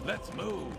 Let's move.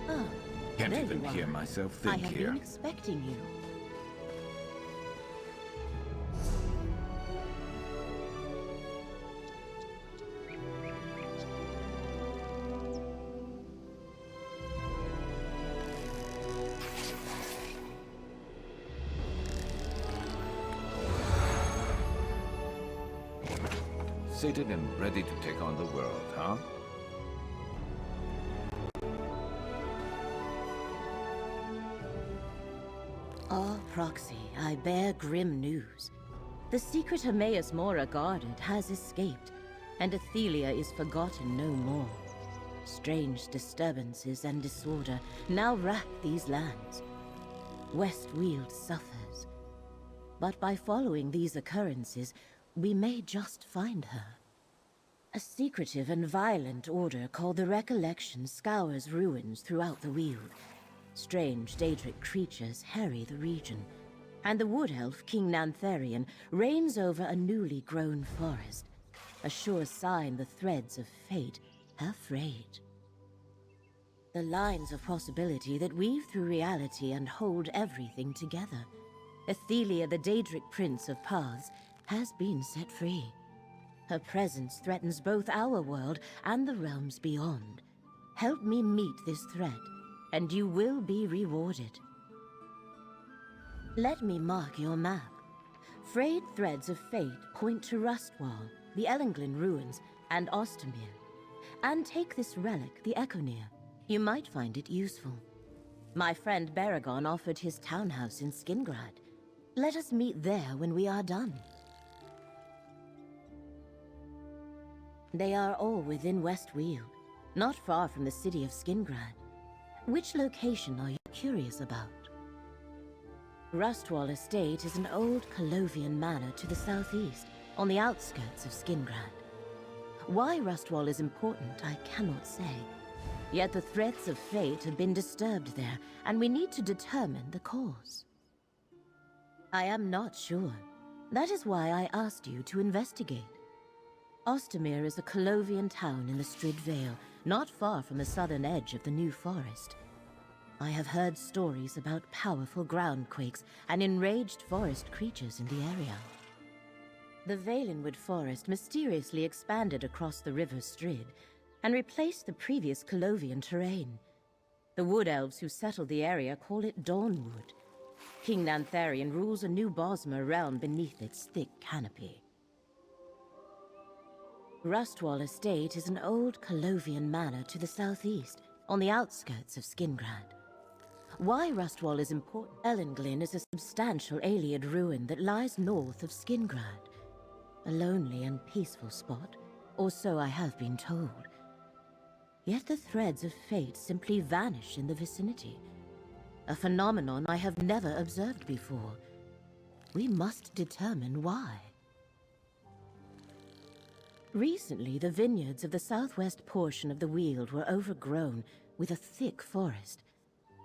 Oh, Can't there even you hear are. myself I think have here. been expecting you. Sated and ready to take on the world, huh? Ah, Proxy, I bear grim news. The secret Hermaeus Mora guarded has escaped, and Athelia is forgotten no more. Strange disturbances and disorder now wrap these lands. Westweald suffers. But by following these occurrences, we may just find her. A secretive and violent order called the Recollection scours ruins throughout the Weald. Strange Daedric creatures harry the region, and the wood elf King Nantharian reigns over a newly grown forest, a sure sign the threads of fate have frayed. The lines of possibility that weave through reality and hold everything together. Athelia, the Daedric Prince of Paths, has been set free. Her presence threatens both our world and the realms beyond. Help me meet this threat, and you will be rewarded. Let me mark your map. Frayed threads of fate point to Rustwall, the Ellenglin ruins, and Ostermere. And take this relic, the Echonir. You might find it useful. My friend Baragon offered his townhouse in Skingrad. Let us meet there when we are done. They are all within Westweald, not far from the city of Skingrad. Which location are you curious about? Rustwall Estate is an old Colovian manor to the southeast, on the outskirts of Skingrad. Why Rustwall is important, I cannot say. Yet the threads of fate have been disturbed there, and we need to determine the cause. I am not sure. That is why I asked you to investigate. Ostermere is a Colovian town in the Strid Vale, not far from the southern edge of the New Forest. I have heard stories about powerful groundquakes and enraged forest creatures in the area. The Valenwood Forest mysteriously expanded across the River Strid and replaced the previous Colovian terrain. The Wood Elves who settled the area call it Dawnwood. King Nantharian rules a new Bosmer realm beneath its thick canopy. Rustwall Estate is an old Colovian manor to the southeast, on the outskirts of Skingrad. Why Rustwall is important? Ellenglen is a substantial Ayleid ruin that lies north of Skingrad. A lonely and peaceful spot, or so I have been told. Yet the threads of fate simply vanish in the vicinity. A phenomenon I have never observed before. We must determine why. Recently, the vineyards of the southwest portion of the Weald were overgrown with a thick forest.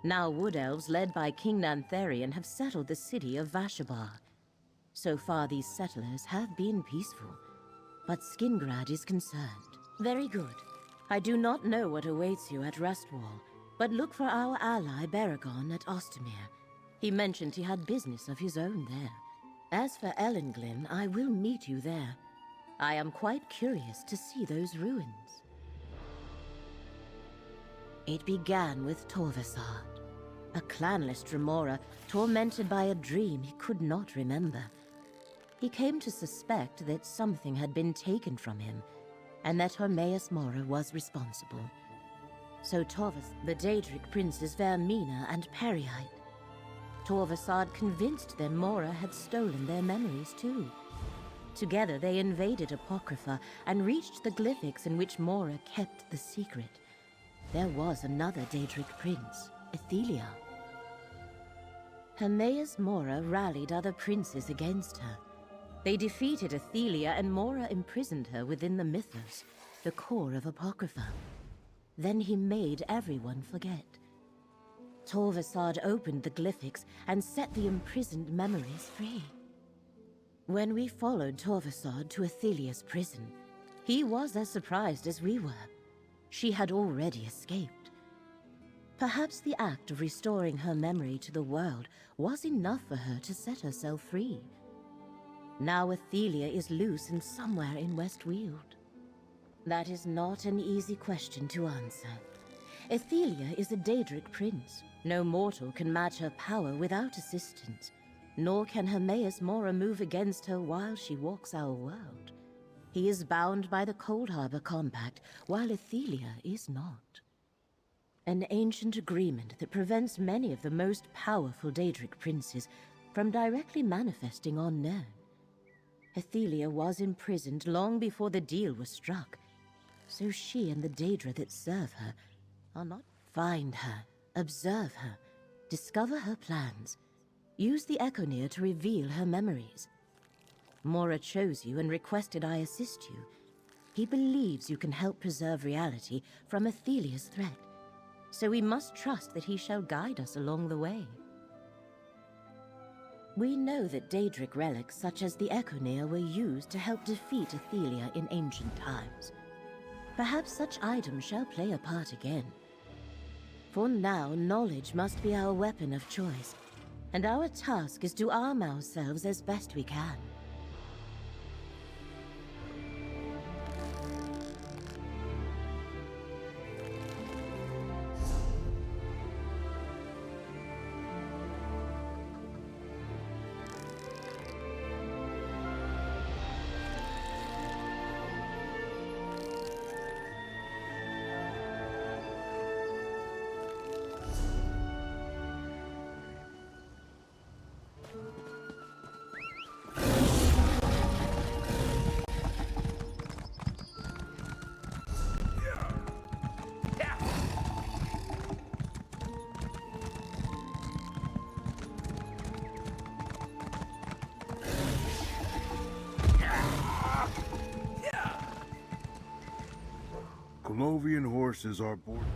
Now wood elves led by King Nantharian have settled the city of Vashabar. So far, these settlers have been peaceful, but Skingrad is concerned. Very good. I do not know what awaits you at Rustwall, but look for our ally Baragon at Ostermere. He mentioned he had business of his own there. As for Ellenglen, I will meet you there. I am quite curious to see those ruins. It began with Torvasad, a clanless Dremora tormented by a dream he could not remember. He came to suspect that something had been taken from him, and that Hermaeus Mora was responsible. So the Daedric princes Vermina and Periite. Torvasad convinced them Mora had stolen their memories too. Together they invaded Apocrypha and reached the glyphics in which Mora kept the secret. There was another Daedric prince, Athelia. Hermaeus Mora rallied other princes against her. They defeated Athelia and Mora imprisoned her within the Mythos, the core of Apocrypha. Then he made everyone forget. Torvasad opened the glyphics and set the imprisoned memories free. When we followed Torvasad to Athelia's prison, he was as surprised as we were. She had already escaped. Perhaps the act of restoring her memory to the world was enough for her to set herself free. Now Athelia is loose and somewhere in Westweald. That is not an easy question to answer. Athelia is a Daedric prince. No mortal can match her power without assistance, nor can Hermaeus Mora move against her while she walks our world. He is bound by the Cold Harbor Compact, while Athelia is not. An ancient agreement that prevents many of the most powerful Daedric princes from directly manifesting on Nirn. Athelia was imprisoned long before the deal was struck, so she and the Daedra that serve her are not. Find her, observe her, discover her plans, use the Echoneer to reveal her memories. Mora chose you and requested I assist you. He believes you can help preserve reality from Athelia's threat, so we must trust that he shall guide us along the way. We know that Daedric relics such as the Echoneer were used to help defeat Athelia in ancient times. Perhaps such items shall play a part again. For now, knowledge must be our weapon of choice, and our task is to arm ourselves as best we can. Colovian horses are boarded.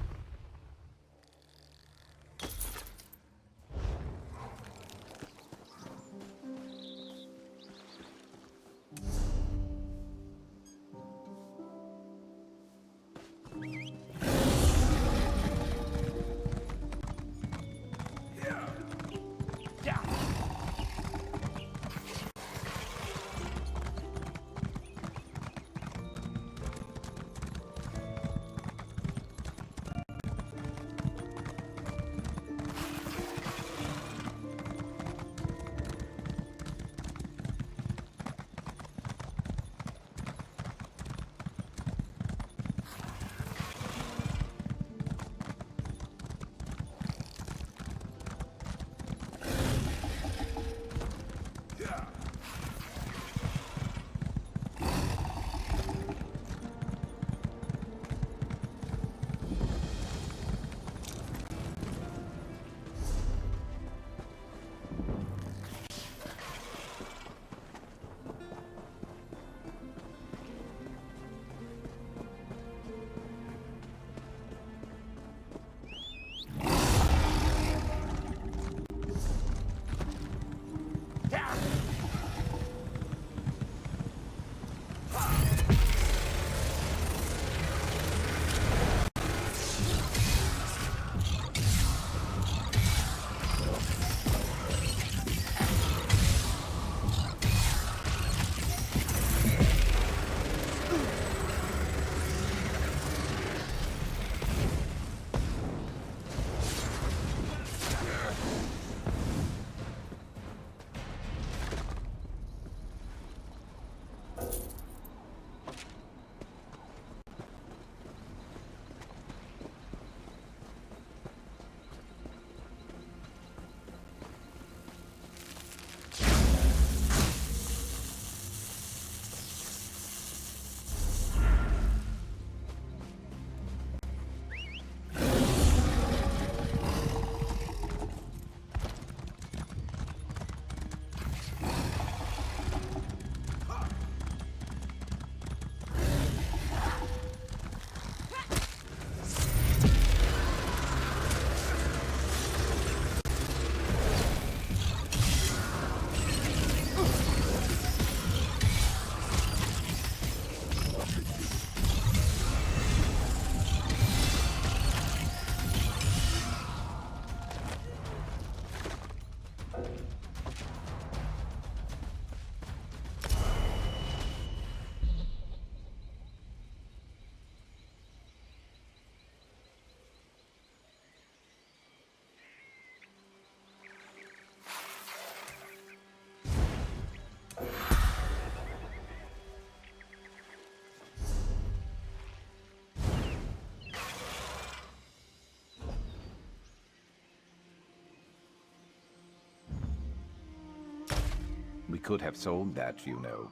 We could have sold that, you know.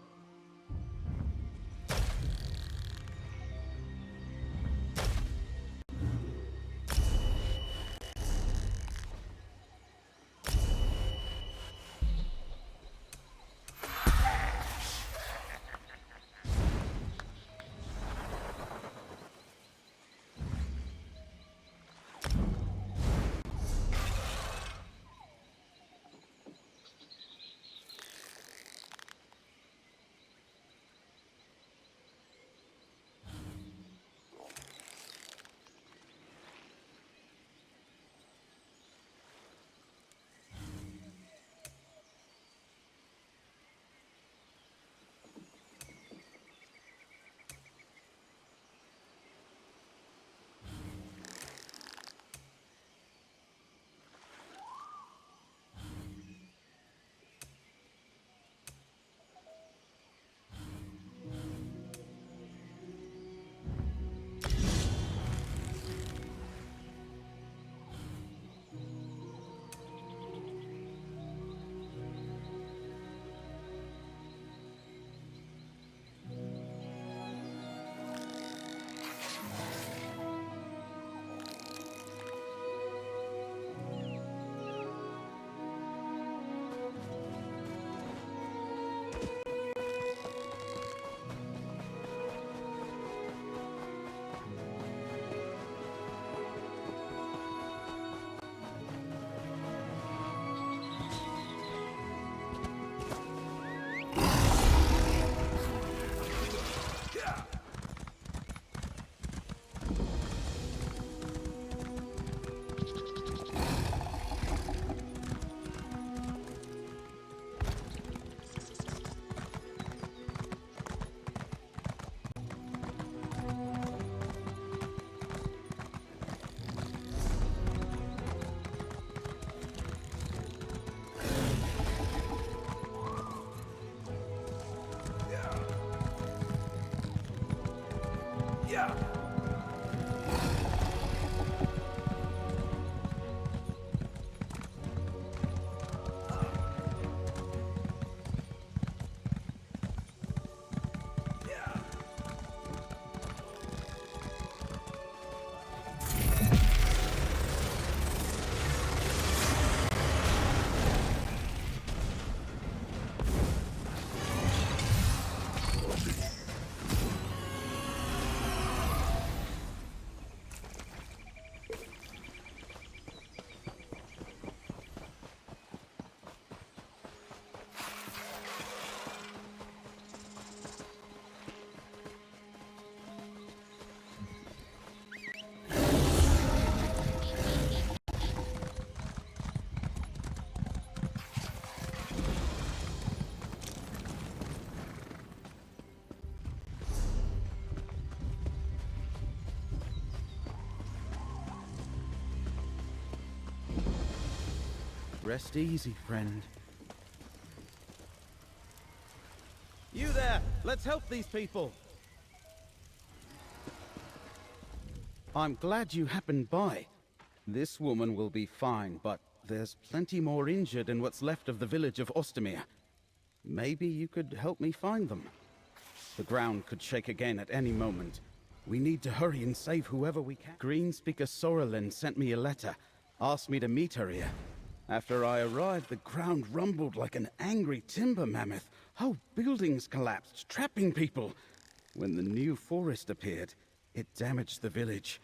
Rest easy, friend. You there! Let's help these people! I'm glad you happened by. This woman will be fine, but there's plenty more injured in what's left of the village of Ostamir. Maybe you could help me find them. The ground could shake again at any moment. We need to hurry and save whoever we can. Greenspeaker Sorrelin sent me a letter, asked me to meet her here. After I arrived, the ground rumbled like an angry timber mammoth. Whole buildings collapsed, trapping people. When the new forest appeared, it damaged the village.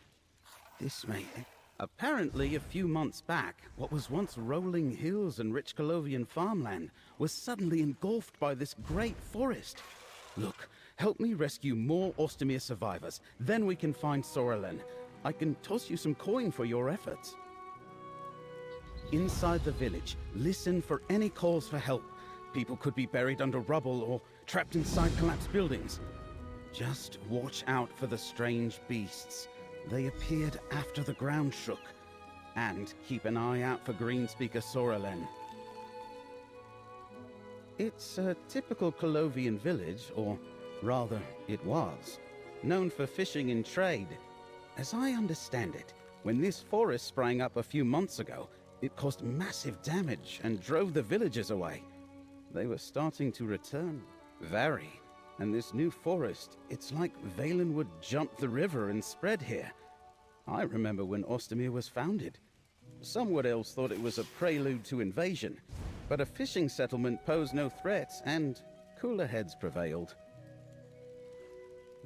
Apparently, a few months back, what was once rolling hills and rich Colovian farmland was suddenly engulfed by this great forest. Look, help me rescue more Ostamir survivors. Then we can find Sorrelin. I can toss you some coin for your efforts. Inside the village, listen for any calls for help. People could be buried under rubble or trapped inside collapsed buildings. Just watch out for the strange beasts. They appeared after the ground shook. And keep an eye out for Greenspeaker Sorrelin. It's a typical Colovian village, or rather, it was, known for fishing and trade. As I understand it, when this forest sprang up a few months ago, it caused massive damage and drove the villagers away. They were starting to return. Very. And this new forest, it's like Valenwood jumped the river and spread here. I remember when Ostamir was founded. Some Wood Elves thought it was a prelude to invasion, but a fishing settlement posed no threats, and cooler heads prevailed.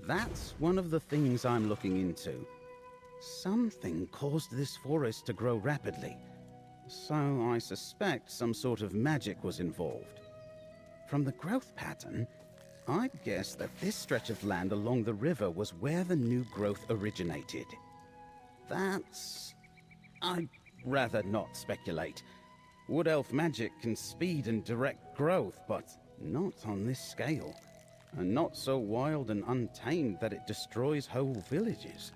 That's one of the things I'm looking into. Something caused this forest to grow rapidly, so I suspect some sort of magic was involved. From the growth pattern, I'd guess that this stretch of land along the river was where the new growth originated. I'd rather not speculate. Wood Elf magic can speed and direct growth, but not on this scale. And not so wild and untamed that it destroys whole villages.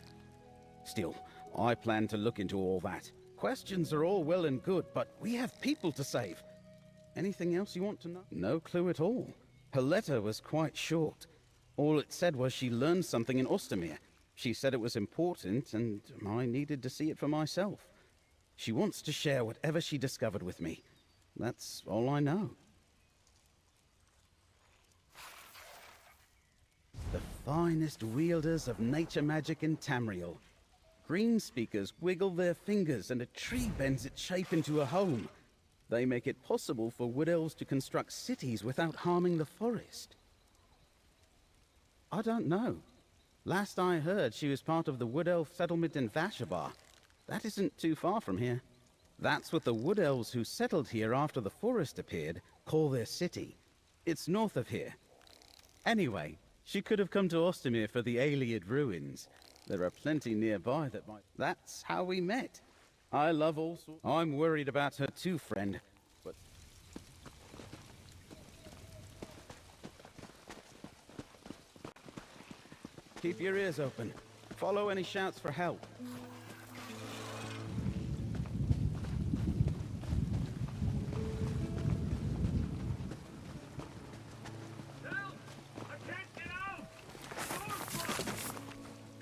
Still, I plan to look into all that. Questions are all well and good, but we have people to save. Anything else you want to know? No clue at all. Her letter was quite short. All it said was she learned something in Ostamir. She said it was important, and I needed to see it for myself. She wants to share whatever she discovered with me. That's all I know. The finest wielders of nature magic in Tamriel. Green speakers wiggle their fingers and a tree bends its shape into a home. They make it possible for Wood Elves to construct cities without harming the forest. I don't know. Last I heard, she was part of the Wood Elf settlement in Vashabar. That isn't too far from here. That's what the Wood Elves who settled here after the forest appeared call their city. It's north of here. Anyway, she could have come to Ostamir for the Ayleid ruins. There are plenty nearby that might... That's how we met. I love all sorts... I'm worried about her too, friend. But... Keep your ears open. Follow any shouts for help.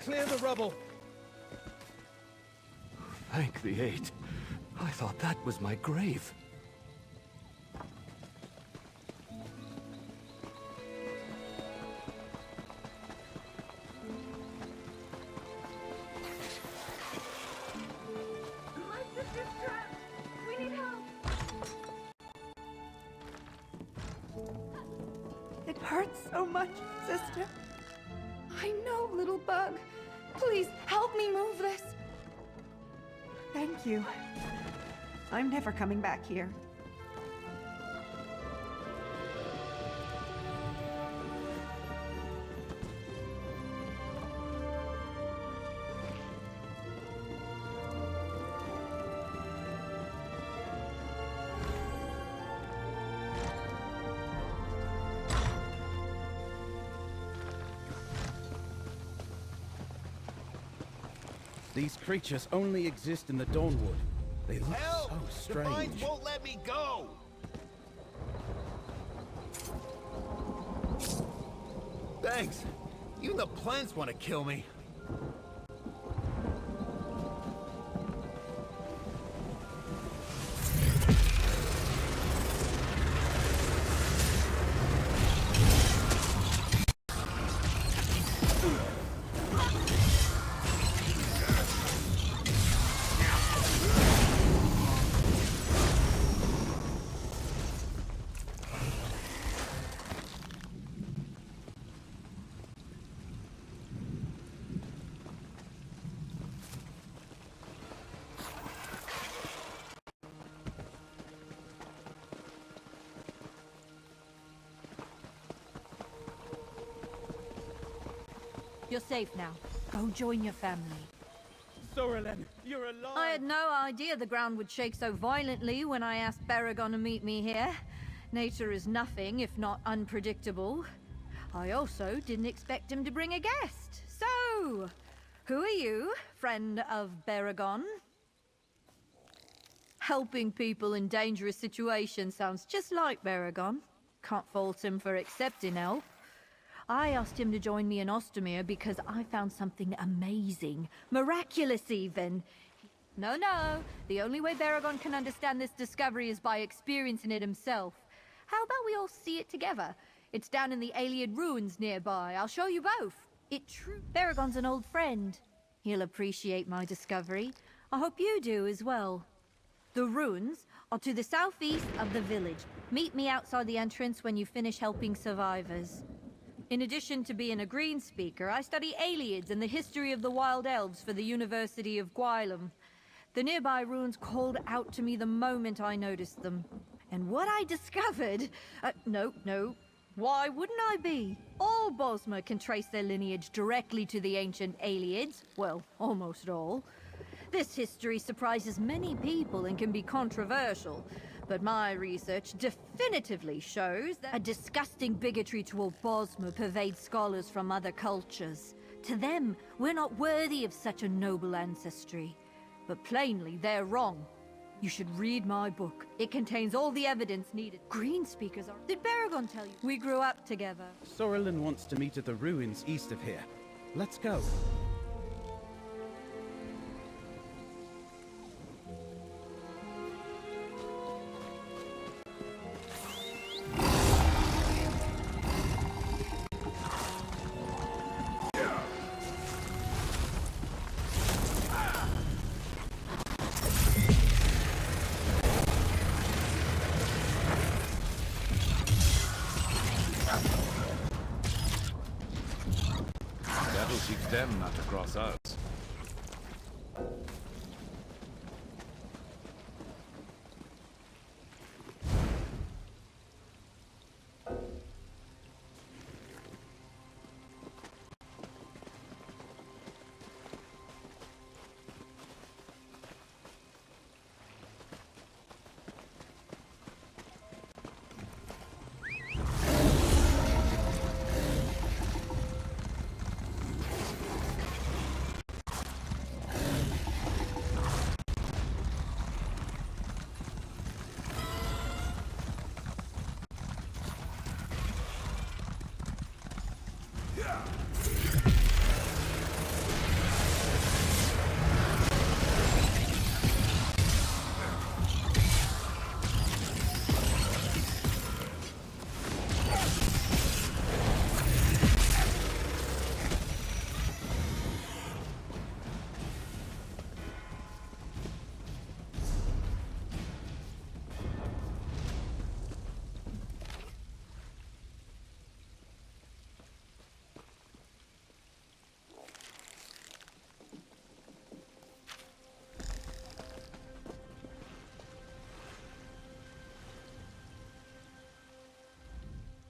Clear the rubble! Thank the Eight. I thought that was my grave. My sister's trapped! We need help! It hurts so much, sister. I know, little bug. Please, help me move this. Thank you. I'm never coming back here. These creatures only exist in the Dawnwood. They look Help! so The vines strange. won't let me go! Thanks! Even the plants want to kill me. You're safe now. Go join your family. Sorelen, you're alive! I had no idea the ground would shake so violently when I asked Baragon to meet me here. Nature is nothing if not unpredictable. I also didn't expect him to bring a guest. So, who are you, friend of Baragon? Helping people in dangerous situations sounds just like Baragon. Can't fault him for accepting help. I asked him to join me in Ostamir because I found something amazing. Miraculous, even. No. The only way Baragon can understand this discovery is by experiencing it himself. How about we all see it together? It's down in the Ayleid ruins nearby. I'll show you both. Baragon's an old friend. He'll appreciate my discovery. I hope you do as well. The ruins are to the southeast of the village. Meet me outside the entrance when you finish helping survivors. In addition to being a green speaker, I study Ayleids and the history of the Wild Elves for the University of Gwylem. The nearby ruins called out to me the moment I noticed them. And what I discovered... no. Why wouldn't I be? All Bosmer can trace their lineage directly to the ancient Ayleids. Well, almost all. This history surprises many people and can be controversial, but my research definitively shows that a disgusting bigotry toward Bosmer pervades scholars from other cultures. To them, we're not worthy of such a noble ancestry. But plainly, they're wrong. You should read my book. It contains all the evidence needed. Green speakers are... Did Baragon tell you? We grew up together. Sorrelin wants to meet at the ruins east of here. Let's go. That'll teach them not to cross us.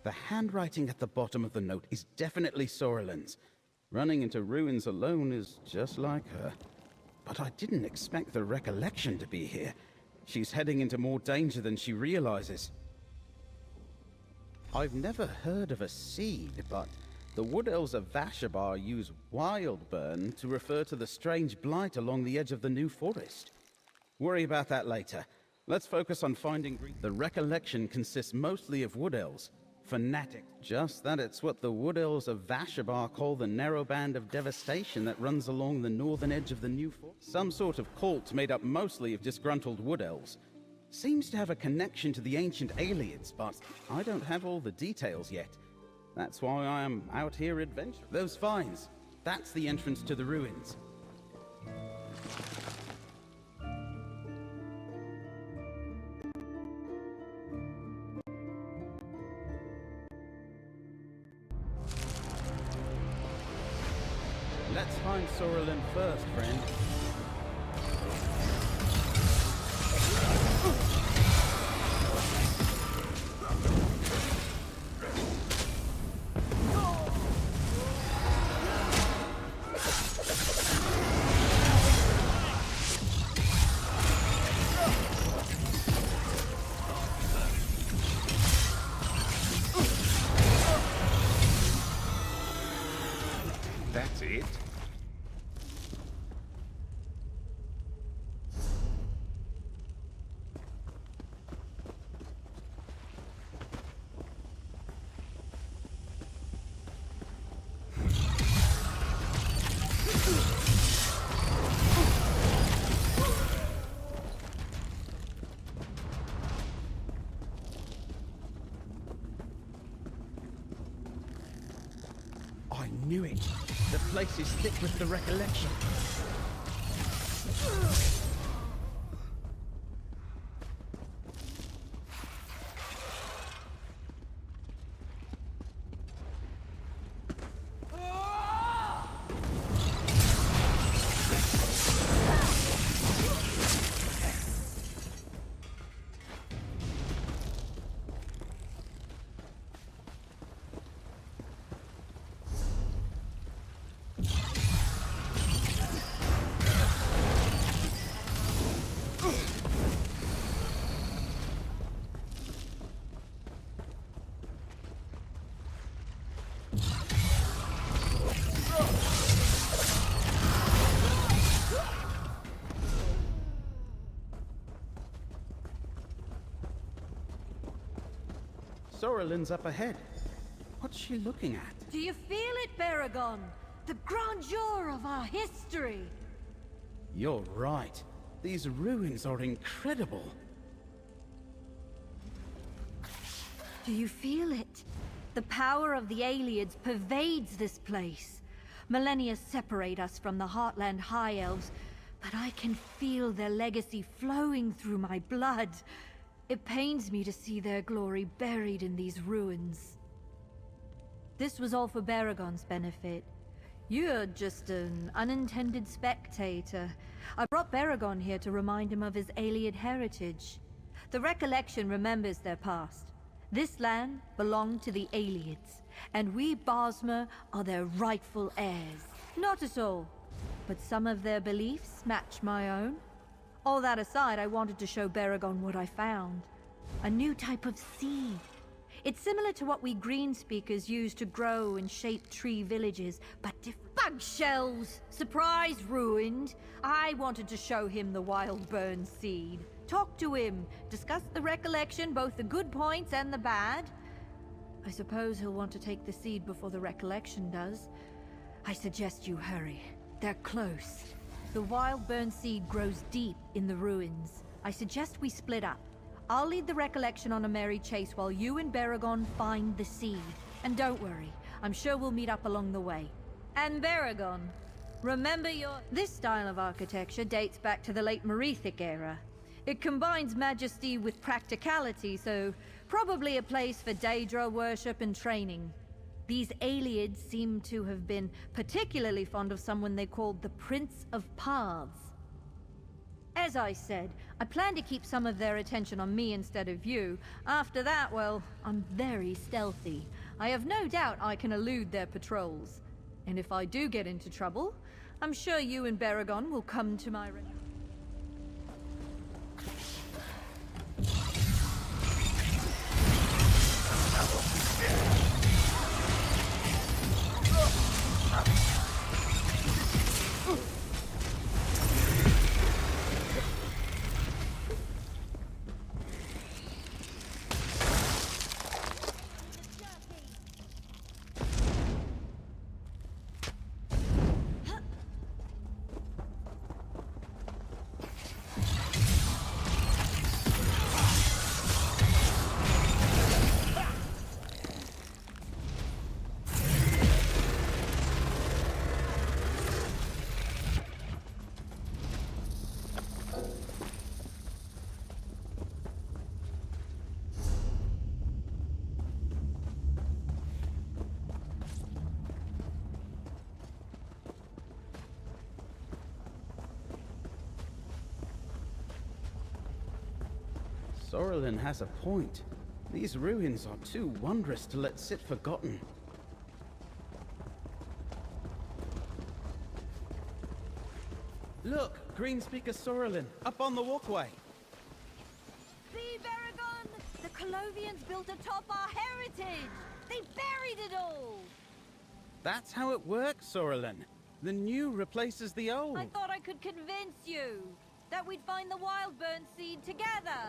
The handwriting at the bottom of the note is definitely Sorrelin's. Running into ruins alone is just like her. But I didn't expect the recollection to be here. She's heading into more danger than she realizes. I've never heard of a seed, but the Wood Elves of Vashabar use Wildburn to refer to the strange blight along the edge of the New Forest. Worry about that later. Let's focus on finding the recollection consists mostly of Wood Elves. Fanatic. Just that it's what the Wood Elves of Vashabar call the narrow band of devastation that runs along the northern edge of the New Forest. Some sort of cult made up mostly of disgruntled Wood Elves. Seems to have a connection to the ancient Ayleids, but I don't have all the details yet. That's why I am out here adventuring. Those vines, that's the entrance to the ruins. Let's find Sorrelin first, friend. That's it? I knew it. The place is thick with the recollection. Soralin's up ahead. What's she looking at? Do you feel it, Baragon? The grandeur of our history. You're right. These ruins are incredible. Do you feel it? The power of the Ayleids pervades this place. Millennia separate us from the Heartland High Elves, but I can feel their legacy flowing through my blood. It pains me to see their glory buried in these ruins. This was all for Baragon's benefit. You're just an unintended spectator. I brought Baragon here to remind him of his Ayleid heritage. The recollection remembers their past. This land belonged to the Ayleids, and we Bosmer are their rightful heirs. Not at all, but some of their beliefs match my own. All that aside, I wanted to show Baragon what I found. A new type of seed. It's similar to what we Greenspeakers use to grow and shape tree villages, but different. Bug shells! Surprise ruined! I wanted to show him the Wildburn seed. Talk to him, discuss the recollection, both the good points and the bad. I suppose he'll want to take the seed before the recollection does. I suggest you hurry. They're close. The Wildburn seed grows deep in the ruins. I suggest we split up. I'll lead the recollection on a merry chase while you and Baragon find the seed. And don't worry, I'm sure we'll meet up along the way. And Baragon, remember your... This style of architecture dates back to the late Merethic era. It combines majesty with practicality, so probably a place for Daedra worship and training. These Ayleids seem to have been particularly fond of someone they called the Prince of Paths. As I said, I plan to keep some of their attention on me instead of you. After that, well, I'm very stealthy. I have no doubt I can elude their patrols. And if I do get into trouble, I'm sure you and Baragon will come to my rescue. Soralin has a point. These ruins are too wondrous to let sit forgotten. Look, Greenspeaker Soralin, up on the walkway. See, Baragon? The Colovians built atop our heritage! They buried it all! That's how it works, Soralin. The new replaces the old. I thought I could convince you that we'd find the Wildburn seed together.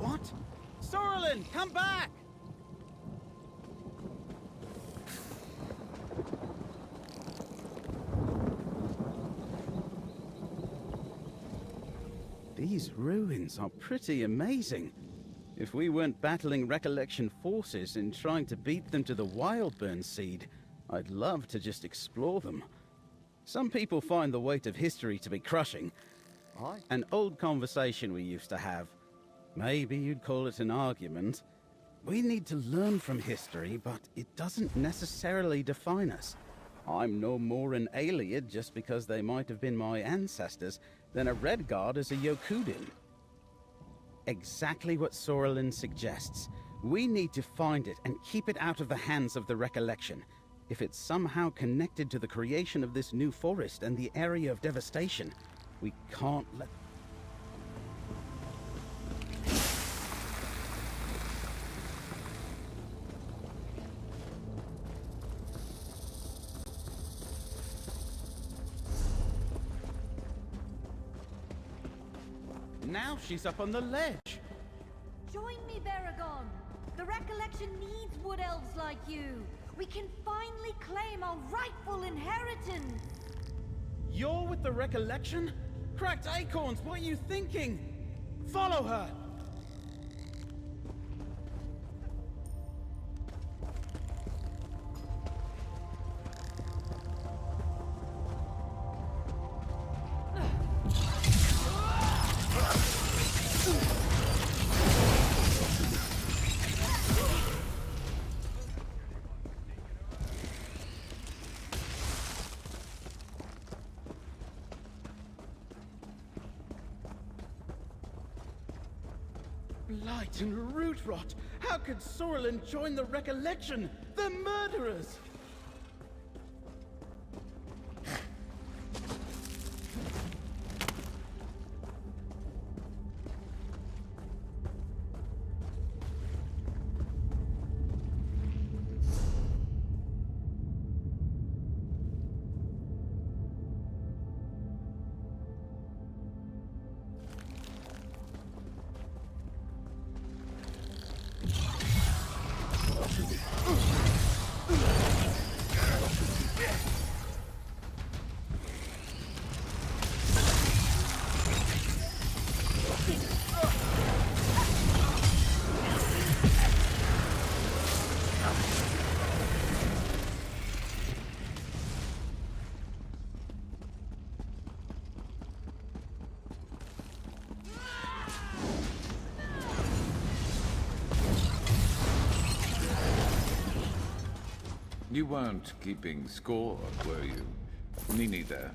What? Soralin, come back! These ruins are pretty amazing. If we weren't battling Recollection forces and trying to beat them to the Wildburn seed, I'd love to just explore them. Some people find the weight of history to be crushing. An old conversation we used to have. Maybe you'd call it an argument. We need to learn from history, but it doesn't necessarily define us. I'm no more an Ayleid just because they might have been my ancestors than a Redguard is a Yokudin. Exactly what Sorelin suggests. We need to find it and keep it out of the hands of the Recollection. If it's somehow connected to the creation of this new forest and the area of devastation, we can't let... Now she's up on the ledge. Join me, Baragon. The Recollection needs wood elves like you. We can finally claim our rightful inheritance. You're with the Recollection? Cracked acorns, what are you thinking? Follow her! Blight and root rot! How could Sorelin join the Recollection? They're murderers! You weren't keeping score, were you? Me neither.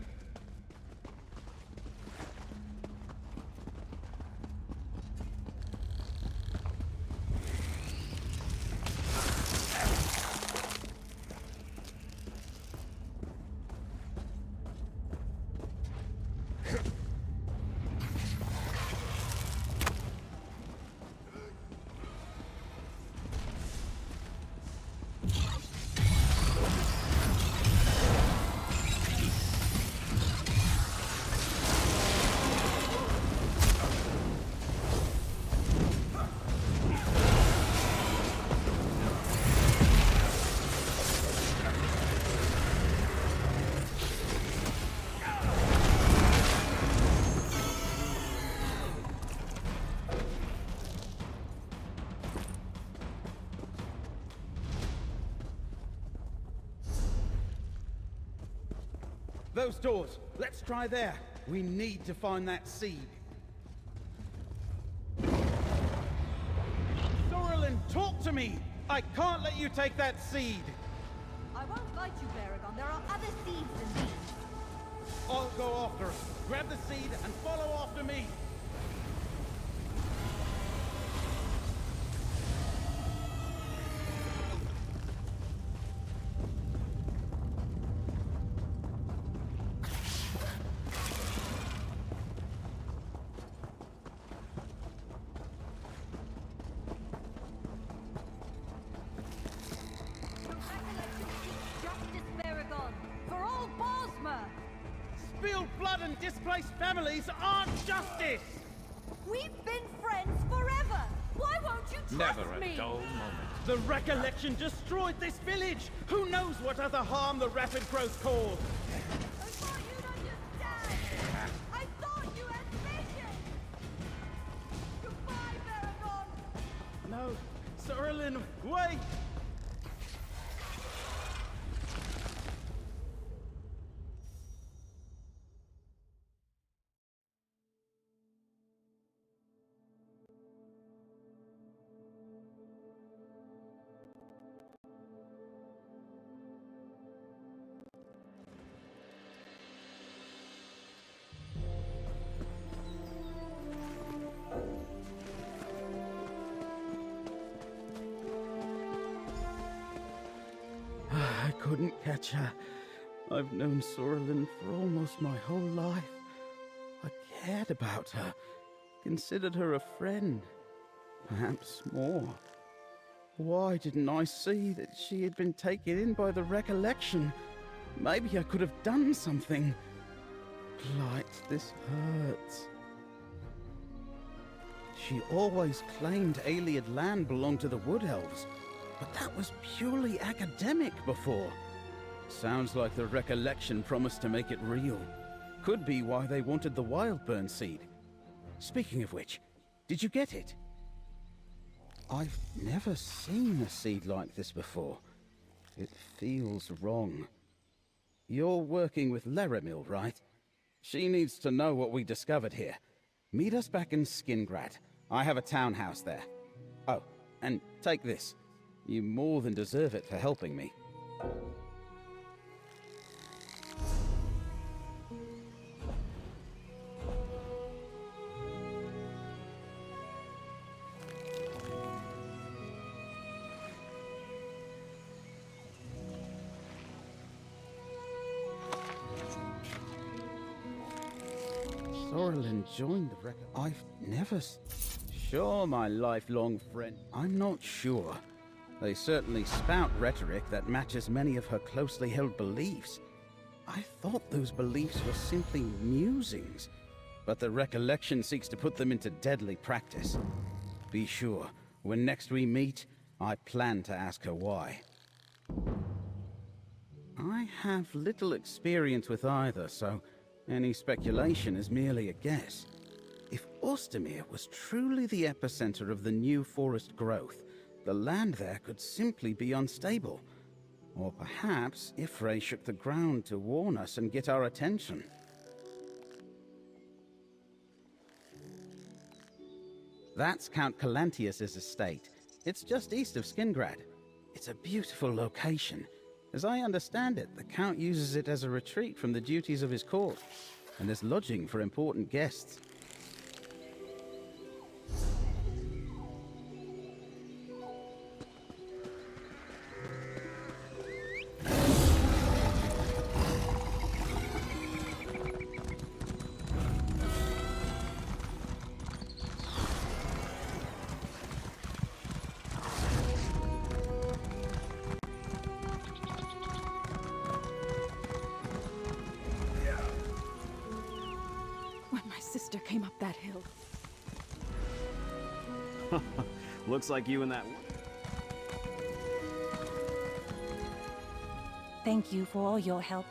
Those doors. Let's try there. We need to find that seed. Sorelin, talk to me! I can't let you take that seed! I won't fight you, Baragon. There are other seeds than these. I'll go after it. Grab the seed and follow after me! Spilled blood and displaced families aren't justice! We've been friends forever! Why won't you trust Never me? a dull moment. The Recollection destroyed this village! Who knows what other harm the rapid growth caused? I thought you'd understand! I thought you had vision! Goodbye, Baragon! No, Sorelin, wait! couldn't catch her. I've known Sorlin for almost my whole life. I cared about her, considered her a friend, perhaps more. Why didn't I see that she had been taken in by the recollection? Maybe I could have done something. Blight, this hurts. She always claimed Ayleid land belonged to the Wood Elves, but that was purely academic before. Sounds like the recollection promised to make it real. Could be why they wanted the Wildburn seed. Speaking of which, did you get it? I've never seen a seed like this before. It feels wrong. You're working with Laramil, right? She needs to know what we discovered here. Meet us back in Skingrad. I have a townhouse there. Oh, and take this. You more than deserve it for helping me. Sorlin joined the record. I've never... Sure, my lifelong friend. I'm not sure. They certainly spout rhetoric that matches many of her closely held beliefs. I thought those beliefs were simply musings, but the recollection seeks to put them into deadly practice. Be sure, when next we meet, I plan to ask her why. I have little experience with either, so any speculation is merely a guess. If Ostermere was truly the epicenter of the new forest growth, the land there could simply be unstable. Or perhaps Ifrei shook the ground to warn us and get our attention. That's Count Calantius' estate. It's just east of Skingrad. It's a beautiful location. As I understand it, the Count uses it as a retreat from the duties of his court, and as lodging for important guests. Came up that hill. Looks like you and that... Thank you for all your help.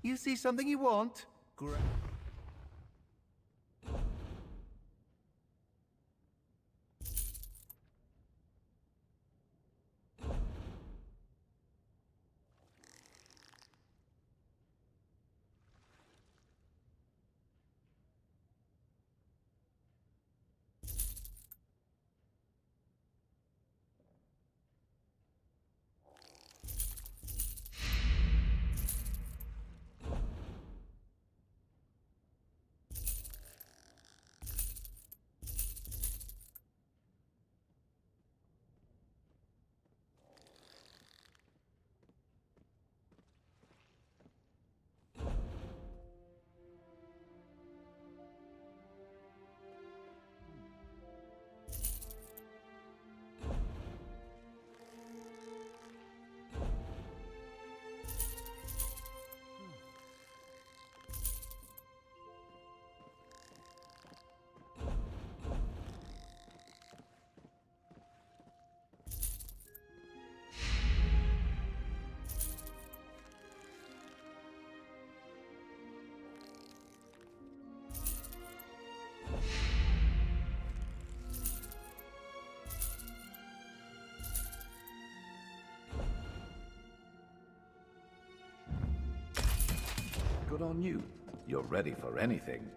You see something you want? Great. good on you. You're ready for anything.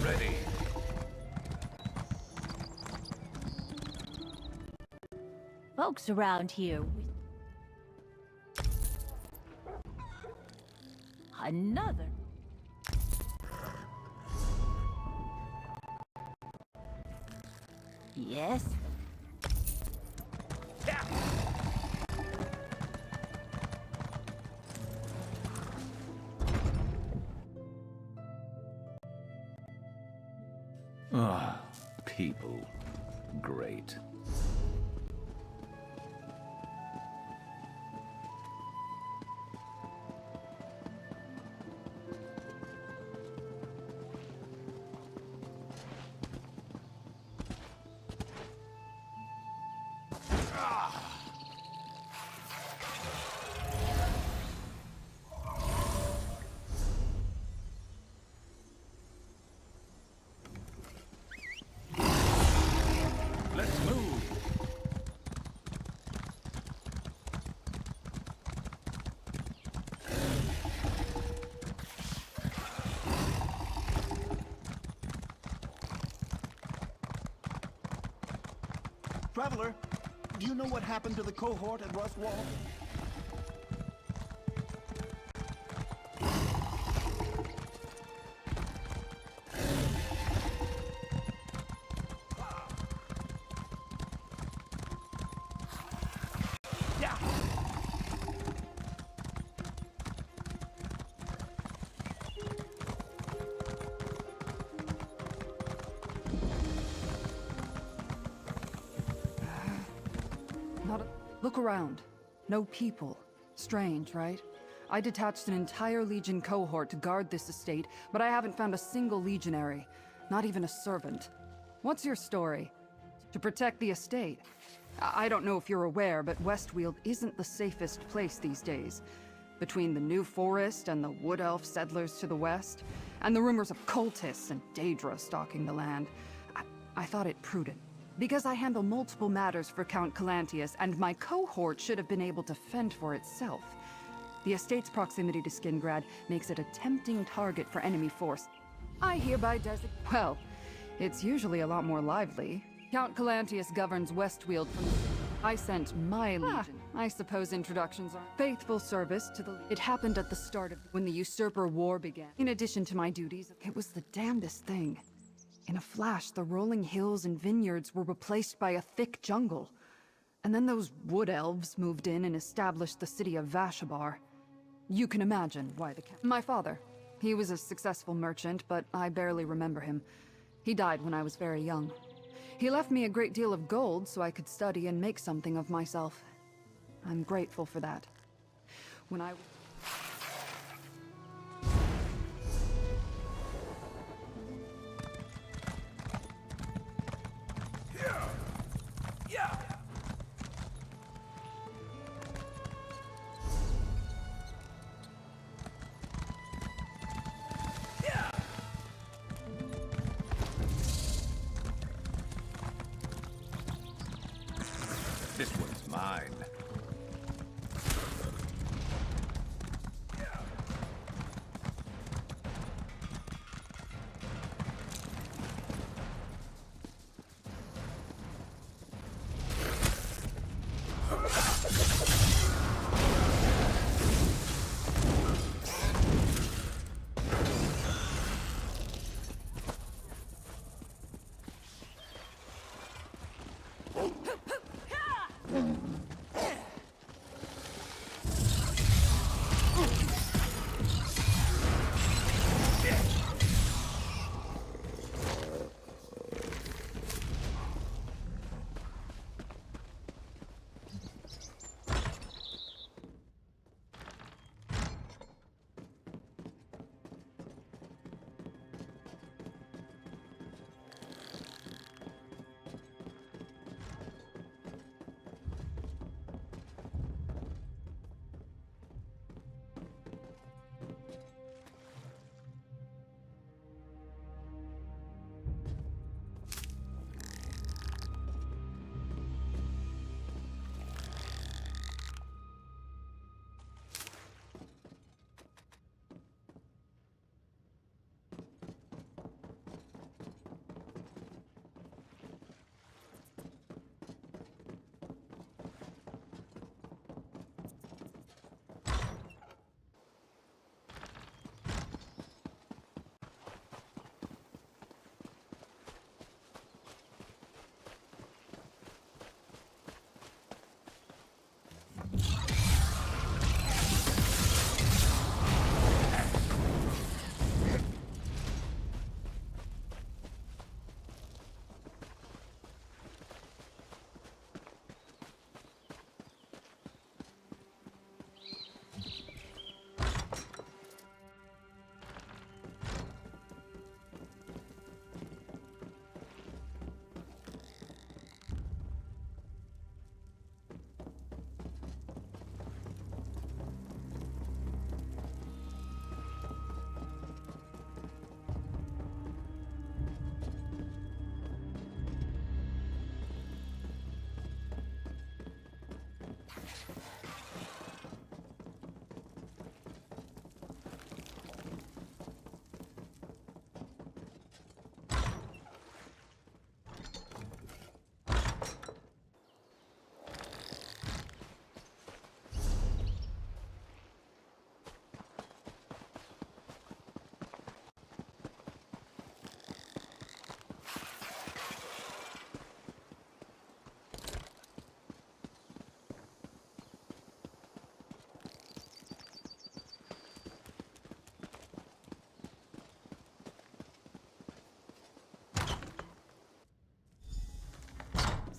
Ready. Folks around here with... Another. Yes? Ah, people. Great. Let's move. Traveler, do you know what happened to the cohort at Rustwall? Look around. No people. Strange, right? I detached an entire Legion cohort to guard this estate, but I haven't found a single legionary. Not even a servant. What's your story? To protect the estate? I don't know if you're aware, but Westweald isn't the safest place these days. Between the New Forest and the Wood Elf settlers to the west, and the rumors of cultists and Daedra stalking the land, I thought it prudent. Because I handle multiple matters for Count Calantius, and my cohort should have been able to fend for itself. The estate's proximity to Skingrad makes it a tempting target for enemy force. I hereby designate... Well, it's usually a lot more lively. Count Calantius governs Westweald from... I sent my legion. I suppose introductions are... Faithful service to the... It happened at the start of... when the Usurper War began. In addition to my duties, it was the damnedest thing. In a flash, the rolling hills and vineyards were replaced by a thick jungle. And then those wood elves moved in and established the city of Vashabar. You can imagine why the... My father. He was a successful merchant, but I barely remember him. He died when I was very young. He left me a great deal of gold so I could study and make something of myself. I'm grateful for that. When I... This one's mine.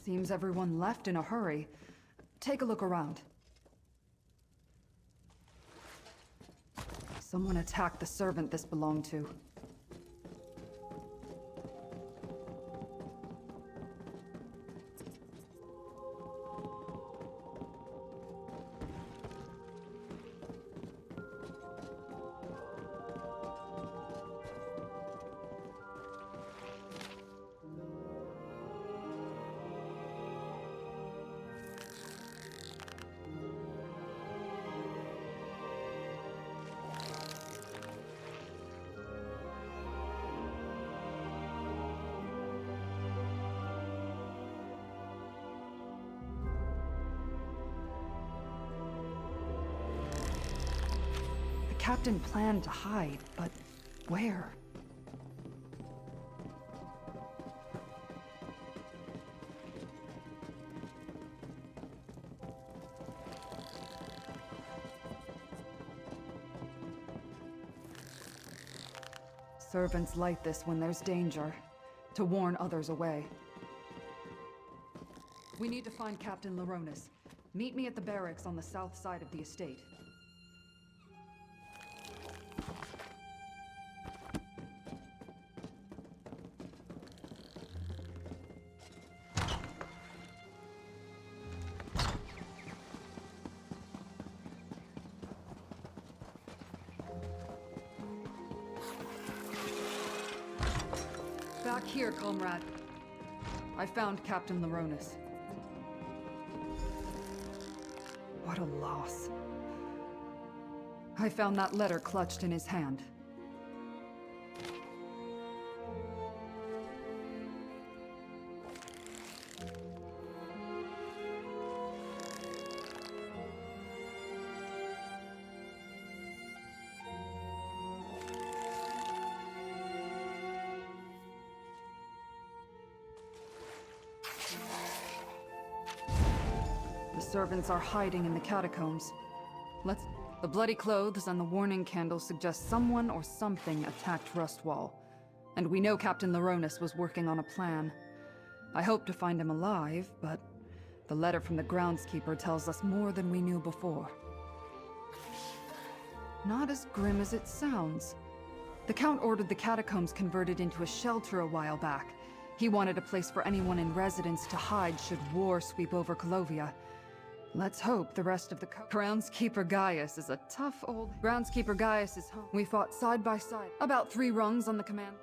Seems everyone left in a hurry. Take a look around. Someone attacked the servant this belonged to. The captain planned to hide, but where? Servants light this when there's danger, to warn others away. We need to find Captain Laronis. Meet me at the barracks on the south side of the estate. Back here, comrade. I found Captain Laronis. What a loss. I found that letter clutched in his hand. The servants are hiding in the catacombs. The bloody clothes and the warning candles suggest someone or something attacked Rustwall. And we know Captain Laronis was working on a plan. I hope to find him alive, but the letter from the groundskeeper tells us more than we knew before. Not as grim as it sounds. The Count ordered the catacombs converted into a shelter a while back. He wanted a place for anyone in residence to hide should war sweep over Colovia. Let's hope the rest of the Groundskeeper Gaius is a tough old... Groundskeeper Gaius is home. We fought side by side. About 3 rungs on the command.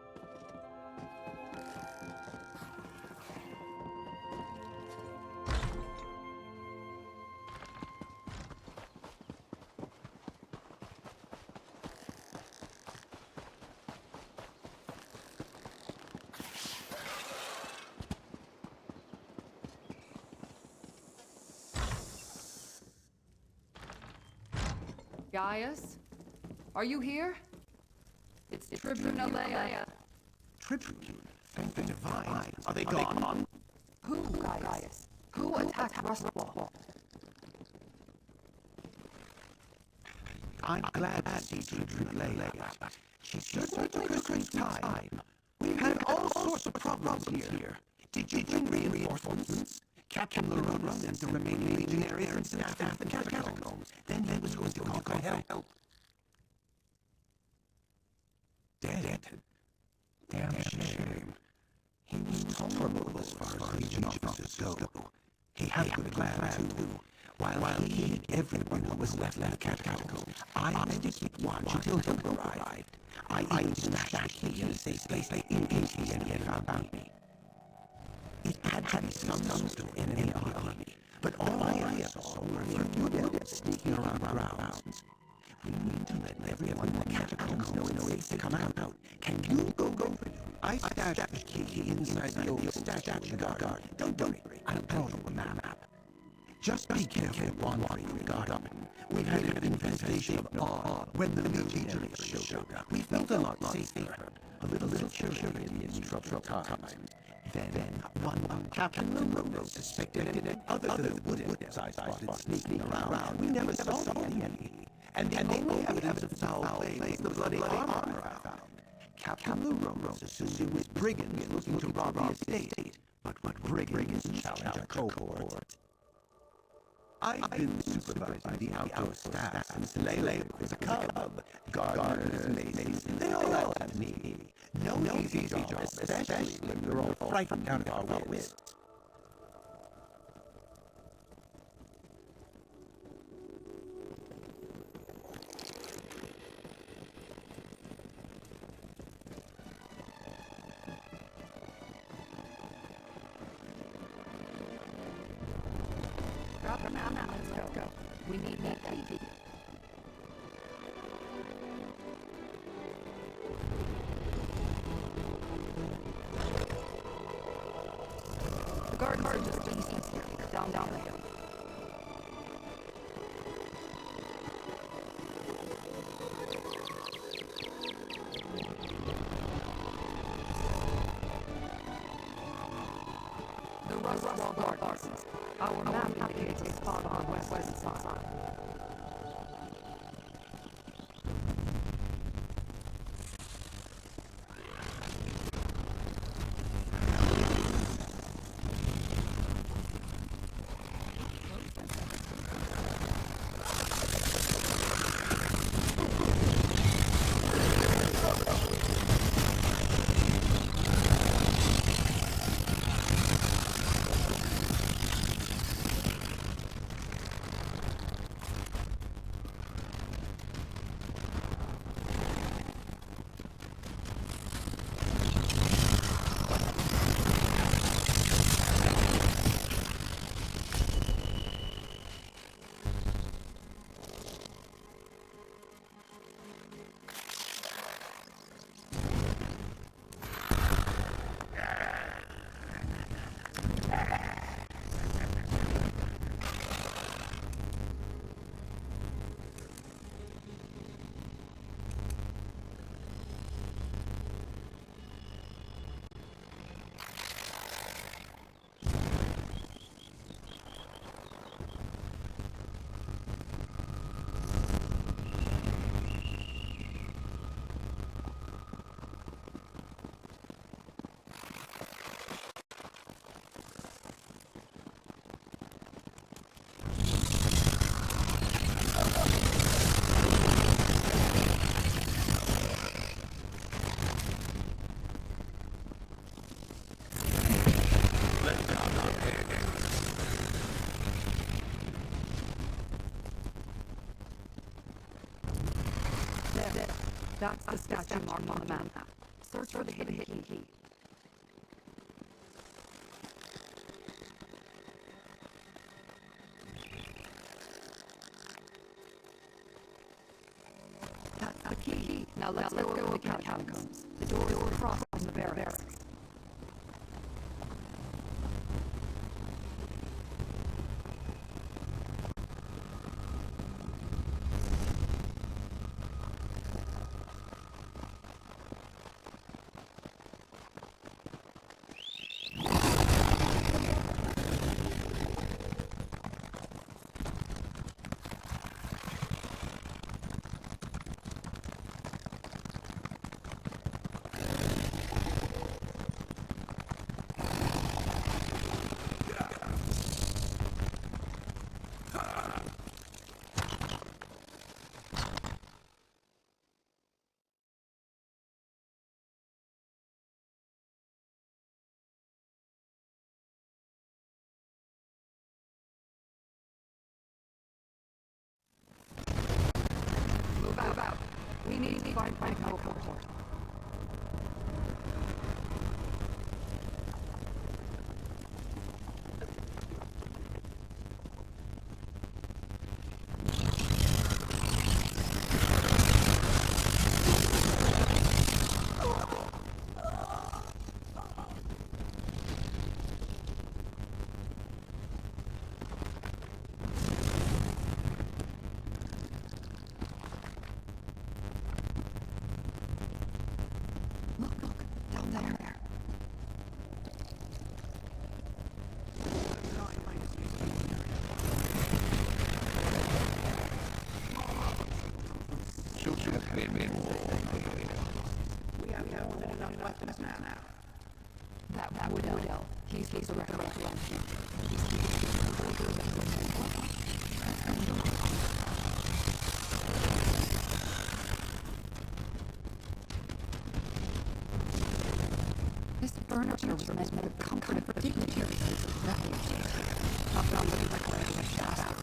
Gaius? Are you here? It's Tribune Alea. Tribune? Thank the divine. Are they gone? Who, Gaius? Who attacked Rustwall? I'm glad to see Tribune Alea. She certainly took her sweet time. We've had all sorts of problems here. Did you bring reinforcements? Captain Laronis sent the remaining legionaries and staff the catacombs. Then he was going to call help. Dead. Damn shame. He was tolerable as far as legion officers go. He had a good plan too. While he hid everyone who was left in the catacombs, I had to keep watch until help arrived. I even smashed the key in a safe place in case he had found me. It had to be some sort of enemy army, but all I saw were a few devils sneaking around the grounds. We need to let everyone in the catacombs know it's safe to come out. Can you go? I stashed the key inside the old statue guard. Don't worry, I'll draw you a map. Just be careful wandering in the garden. We had an infestation of awe when the legionaries showed up. We felt a lot safer, a little chillier in these troubled times. Then one Captain Laronis suspected and others of the wooden started sneaking around. We never saw the enemy. And the only evidence of foul play was the bloody armor I found. Captain Laronis assumed it was brigands looking to rob the estate, but but Brigand is Challenger cohort. I've been supervising the outdoor staff since Lele was a cub. Gardeners, masons, they all have me. No easy job, especially when you're all frightened out of our wits. Let's go. We need that ID. The gardens are just east here, down the hill. The Roswell Gardens. Our map indicates a spot on the west side. That's the statue marked on the map. Search for the hidden key. That's the key. Now let's go over the catacombs. The door is across from the barracks. Move out. We need to find my cohort. That would elf. He's the recollection. This furniture was meant for comfort for dignitaries of refuge. Not for the recollection of bastards.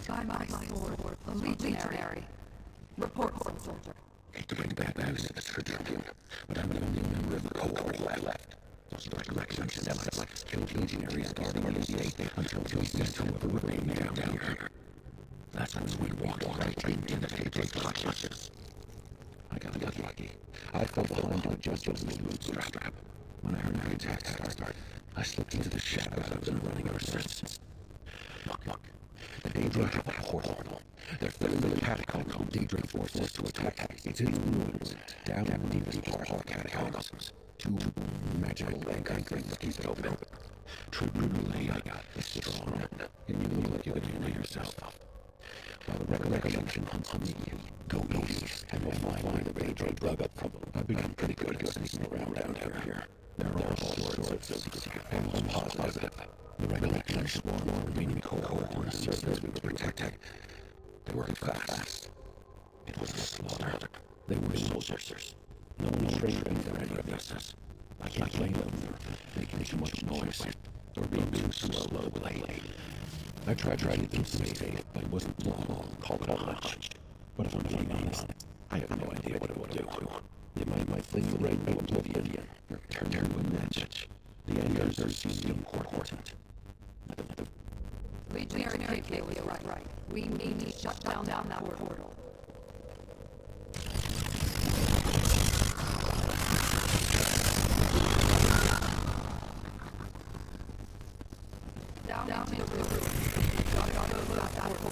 By my sword, a legionary. Report, soldier. Hate to bring bad news to this Tribune, but I'm the only member of the cohort left. Those directions Semites killed legionaries guarding the gate until we sent whoever would remain down here. That's when we walked right into the Fate's clutches. I got lucky. I fell behind to adjust the bootstrap. When I heard the attack start, I slipped into the shadows I was running ever since. Look. The Daedra have a portal. They're filling the catacombs with Daedra forces to attack. It's in the ruins, down in the deepest part of the catacombs. Two magical anchors keep it open. Tribune Leia is strong, and you look like you can heal yourself. While the recollection hunts me, go east, and we'll find the Daedra dug up from them. I've become pretty good at sneaking around down here. There are all sorts of secrets, and I'm positive. The recollection sworn on remaining cohort and the servants we were protecting. They worked fast. It was a slaughter. They were soldiers. No one trained them for any of this. I can't blame them for making too much noise or being too slow to play. I tried to keep them safe, but it wasn't long. Call it a hunch. But if I'm being honest, I have no idea what it will do. It might fling the rainbow into oblivion or turn to a match. The answers seem important. Legionary Kate was right. We need to shut down that portal. Down to the river. Gotta go that portal.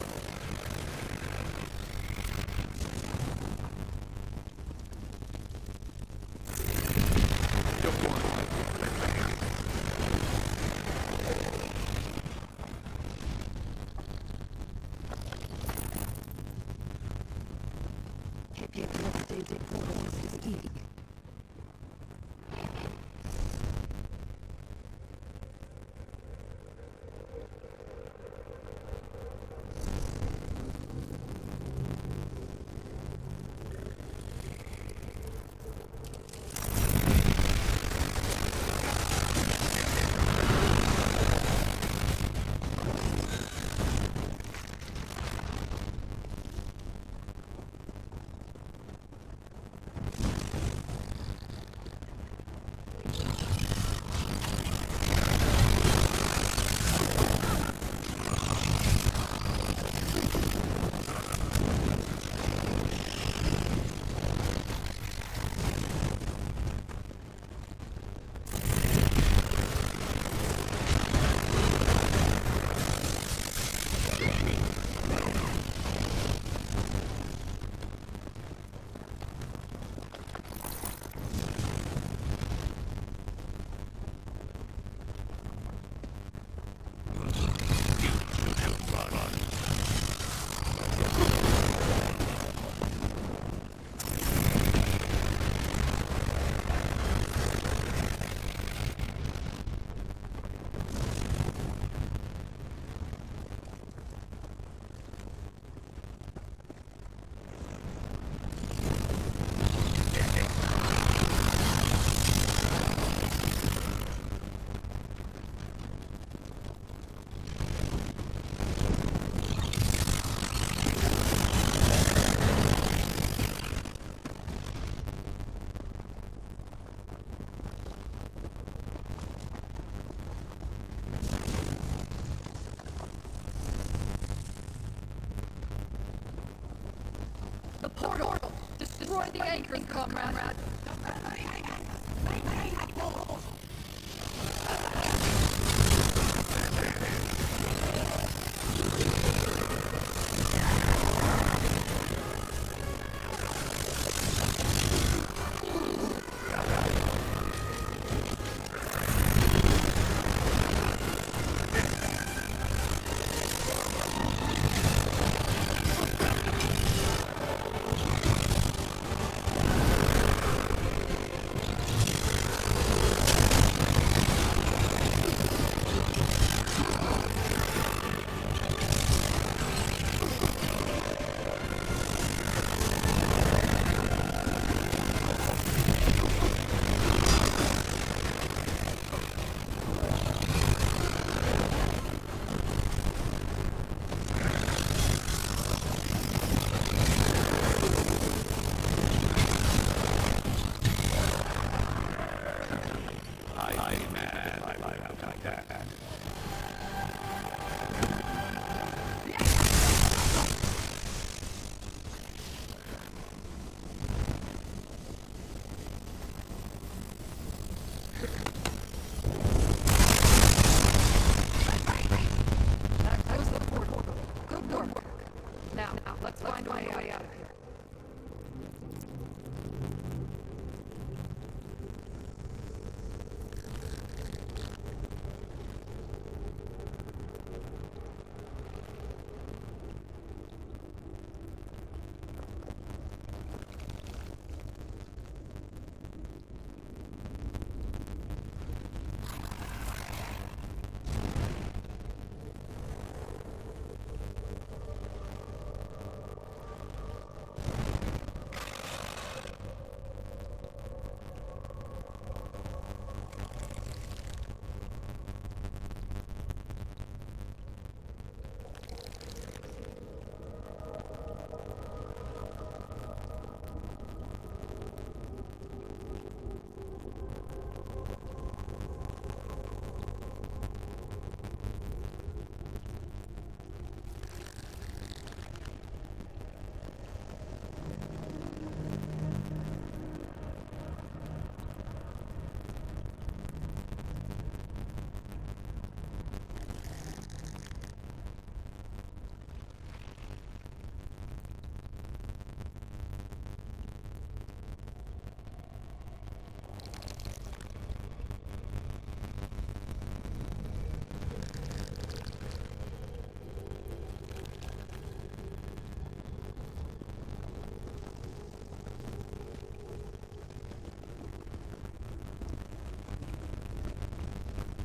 The portal! Destroy the anchors, comrade!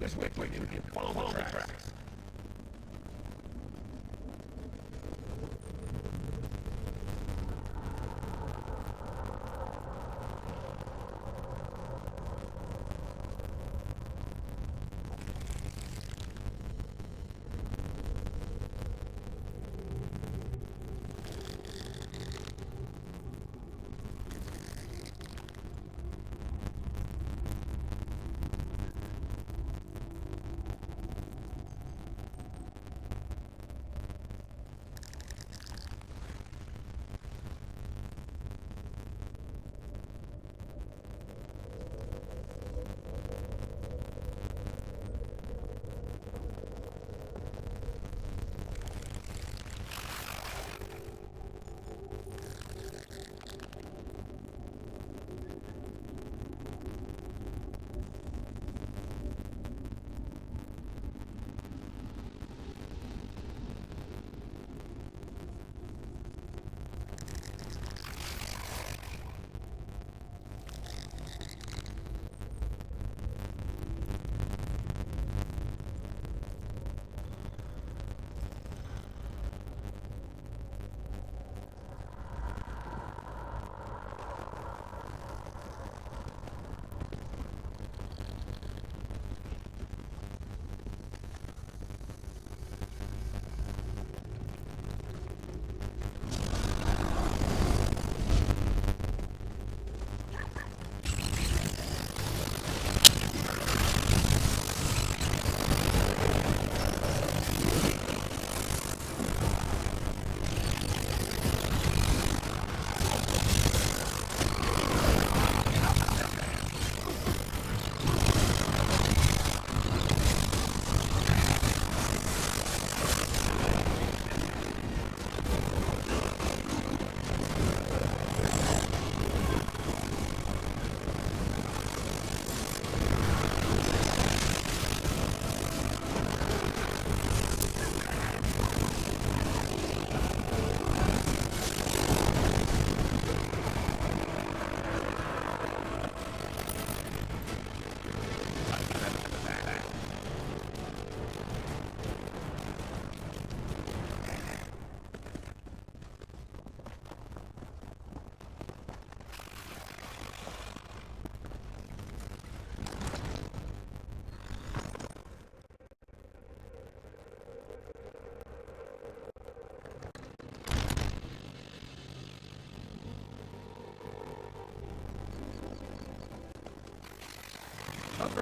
Just wait, follow the tracks.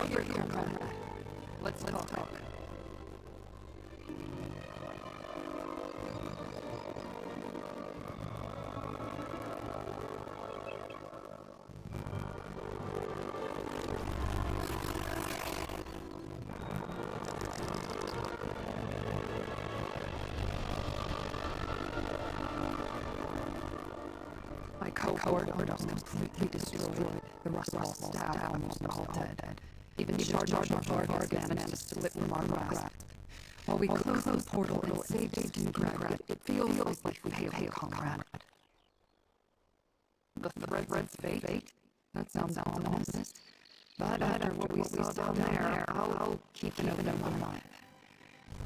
here, comrade. Let's talk. My cohort almost completely destroyed. The Russell staff almost all dead. Even Charge Vargas managed to slip from our grasp. While we closed the portal and saved Stalingrad, it feels like we failed, comrade. The Thread's fate? That sounds ominous. But after what we saw down there, I'll keep an open mind.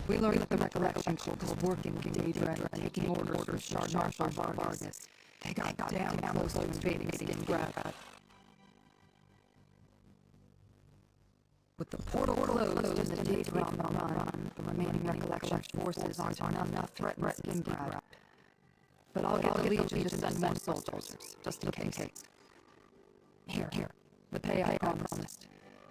We learned that the Recollection Corps was working with Daedra and taking orders from Charge Vargas. They got damn close to invading Stalingrad. With the portal closed and the Daedra on the run, the remaining Recollection forces aren't enough to threaten Stalingrad. But I'll get the Legion to send more soldiers, just in case. Here, the pay I promised.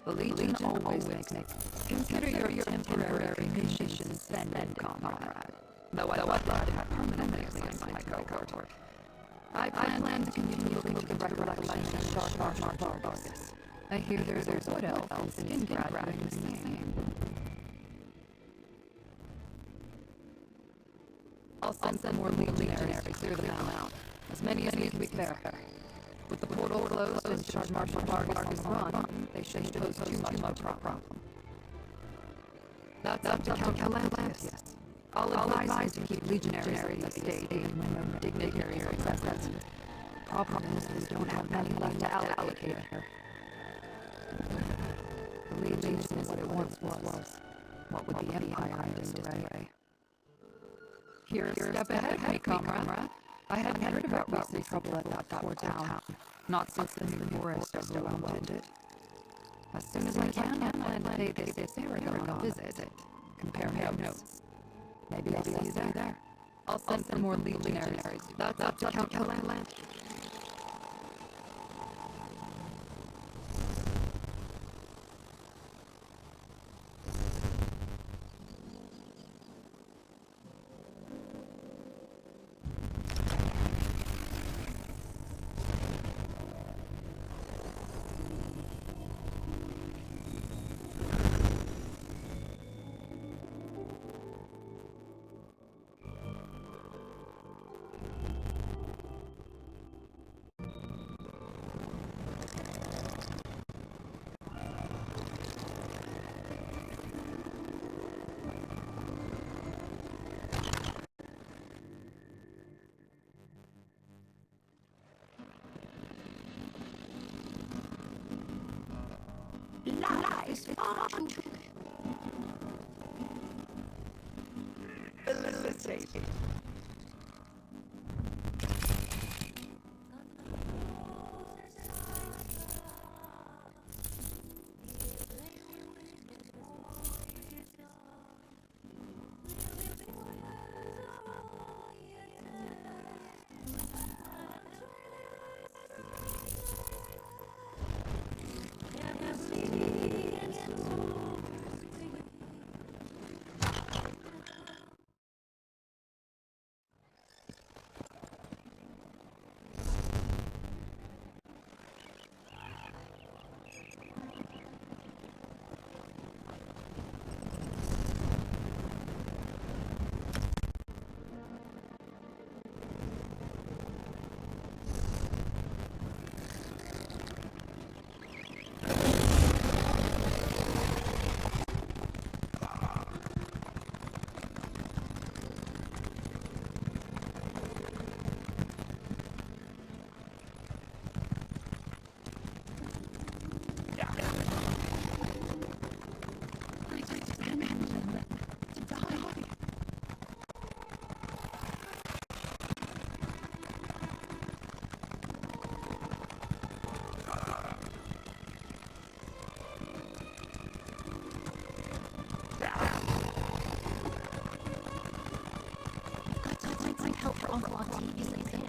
The Legion always makes me. Consider your temporary conditions then, comrade. Though I would like to have permanently assigned my cohort. I plan to continue to look at the Recollection of Charge Vargas. I hear there's Wood Elf and Stalingrad doing the same. I'll send some more legionaries to clear them out. As many as we can spare. With the portal closed and Charge Vargas on the run, they shouldn't pose too much problem. That's up to Count Calantis. I'll advise you to keep legionaries in the state even when no dignitaries are present. Problem is we don't have many left to allocate here. The Legion is what it once was. What would the Empire in disarray? Here, step ahead of me, comrade. I hadn't heard about recent trouble at that fort town. Not since the new forest has still owned it. As soon as I can, I plan to pay this Aragon a visit. Compare notes. Maybe I'll see you there. I'll send some more legionaries. That's up to Count Calantis. Lies far too felicitating. Help for Uncle Octavius and Sam.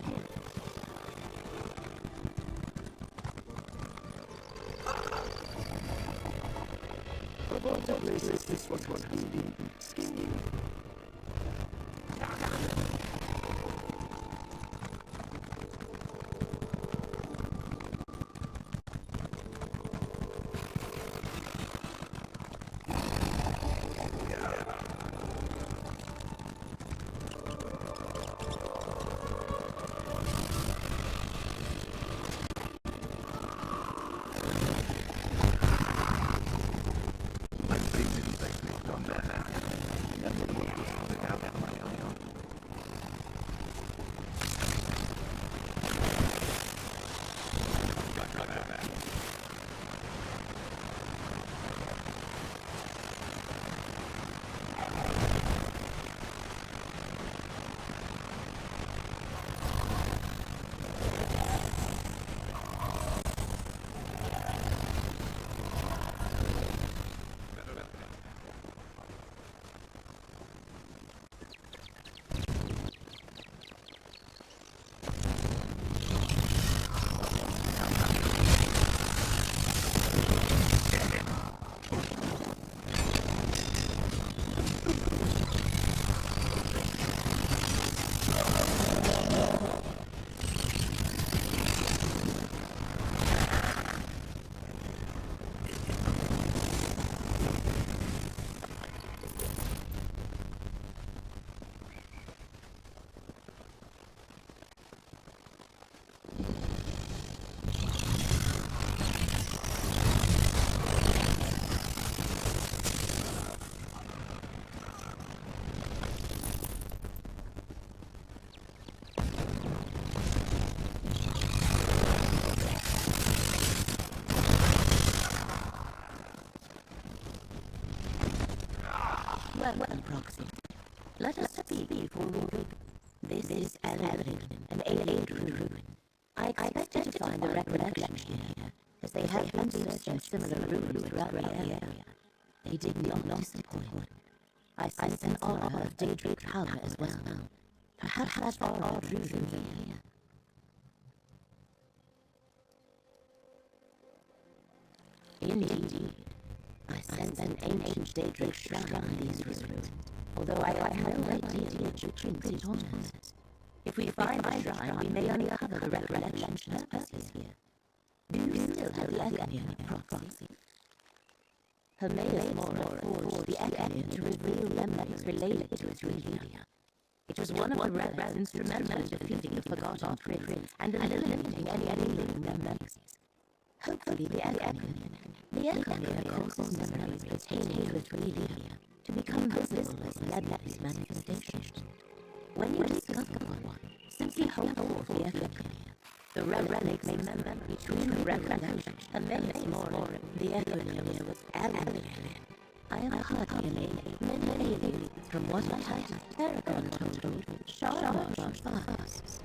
What place is this one? Well, Proxy, let us speak before we begin. This is Elrin, an alien ruin. I expected to find the recollection here, as they have been searching similar ruins throughout the area. They did not disappoint. I sense an aura of Daedric power as well. Perhaps that aura drew them here. Indeed. I sense an ancient Daedric shrine in these ruins, although I have no idea which prince it honors. If we find the shrine, we may uncover the recollection's purposes here. Do you still have the Econian, Proxy? Hermaeus Mora forged the Econian to reveal memories related to Aurelia. It was one of the relics instrumental in defeating the Forgotten Prince and eliminating any living memories. Hopefully the Econian causes memories pertaining to Aurelia to become visible as Nebula's manifestations. When you discover one, simply hold forth the Econian. The relic may remember between the recollection and Hermaeus Mora, the Econian was alien. I have heard many aliens from what I have Paragon told me, Sharp fasts.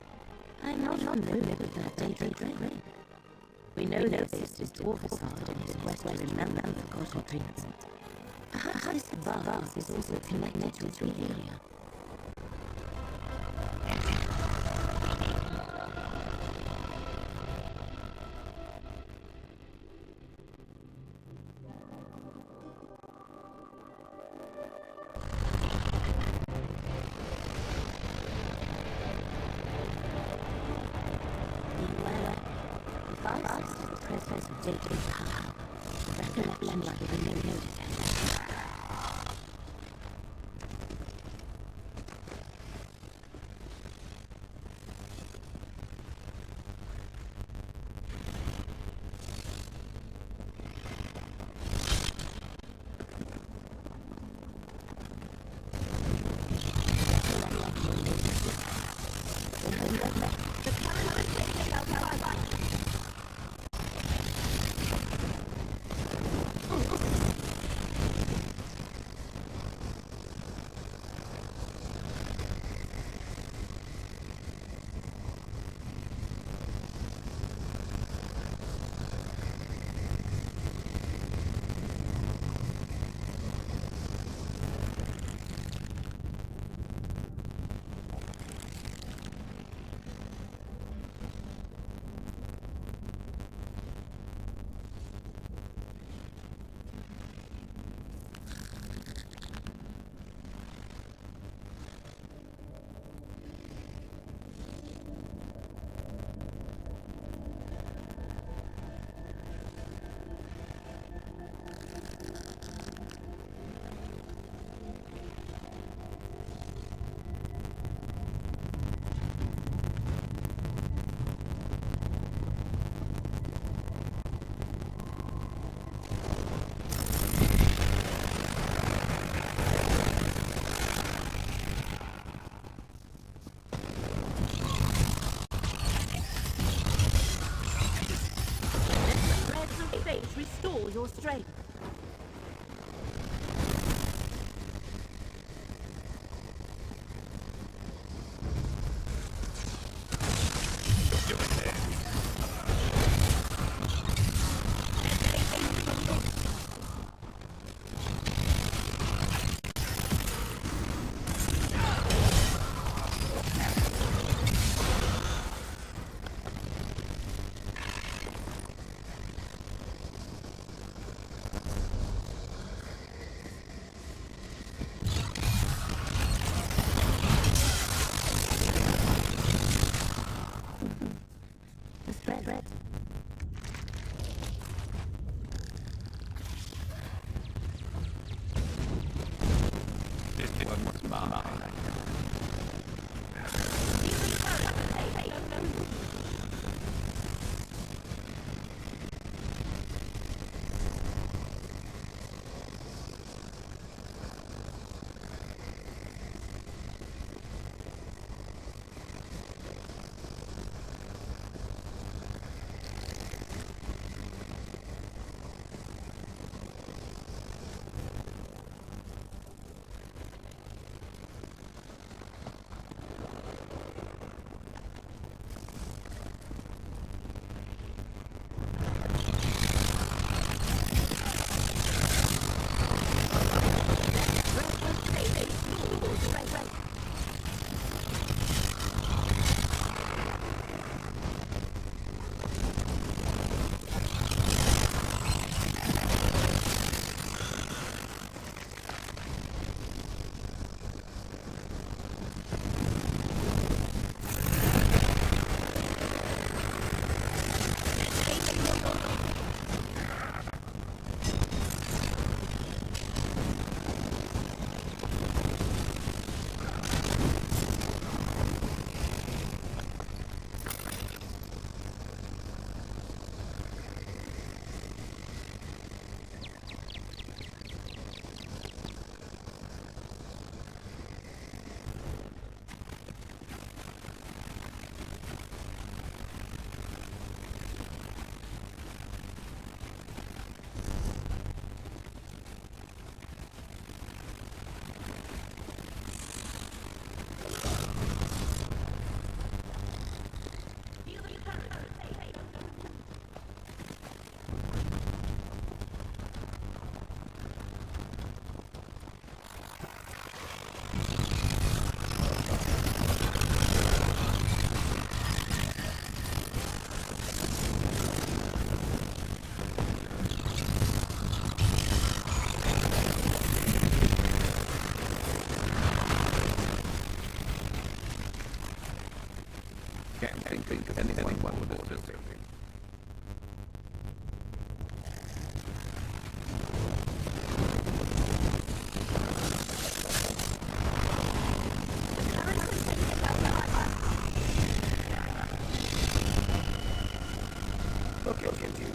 I am not familiar with that Daedric ring. We know there existed dwarf facade in his quest to remember the Forgotten Prince. Perhaps this vase is also connected to Aurelia. your strength. Think of anyone would do. Look at you.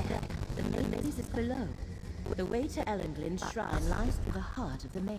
There, the maze is below. The way to Ellenglin's shrine lies through the heart of the maze.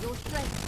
Your strength.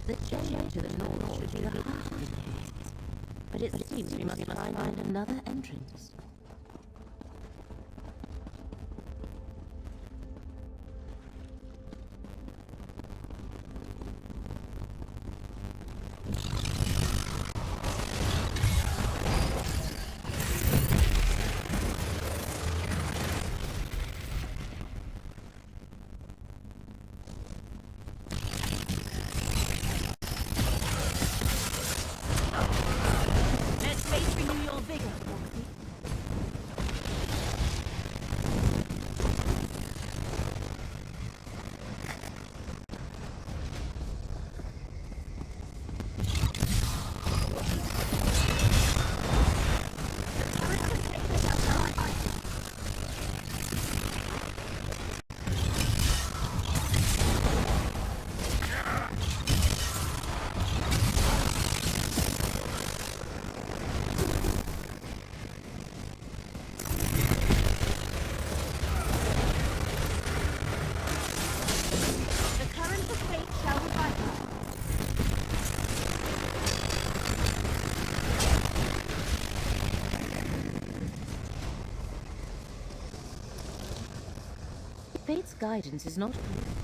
The chamber to the north should be the heart of the maze, but it seems we must find another entrance. Let's face renew your vigor, Roxy. fate's guidance is not clear.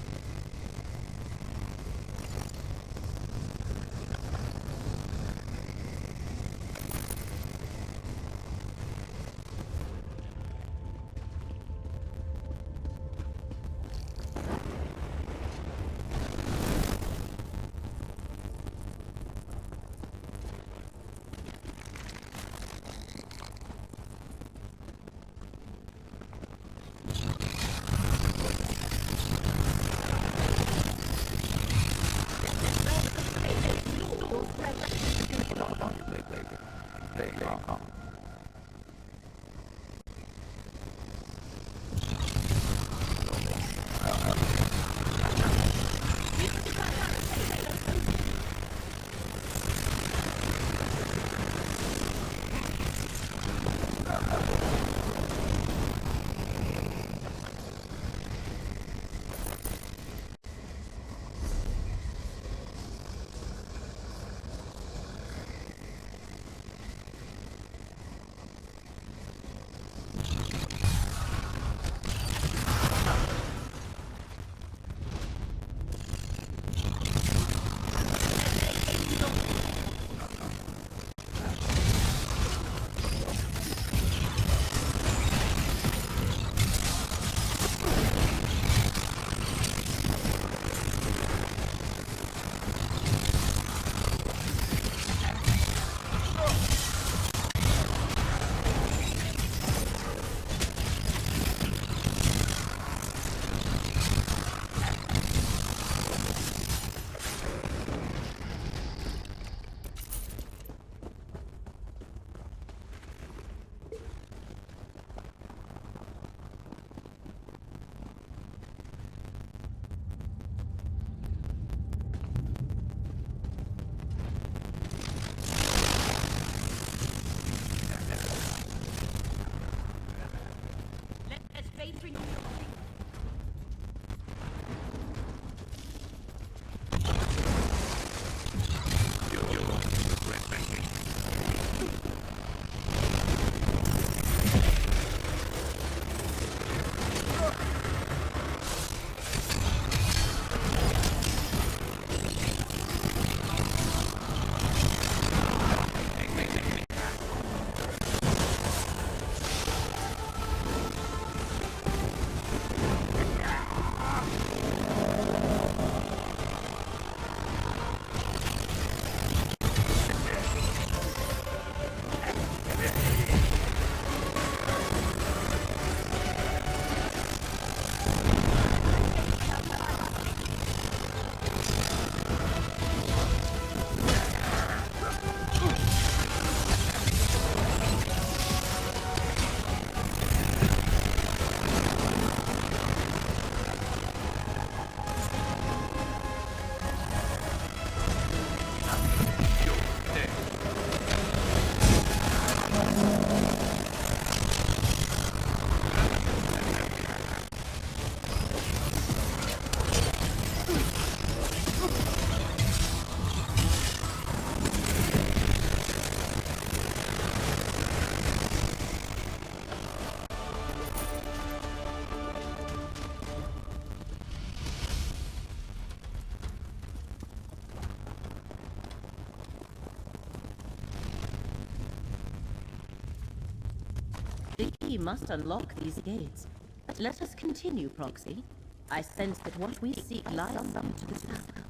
The key must unlock these gates. But let us continue, Proxy. I sense that what we seek lies some to the south.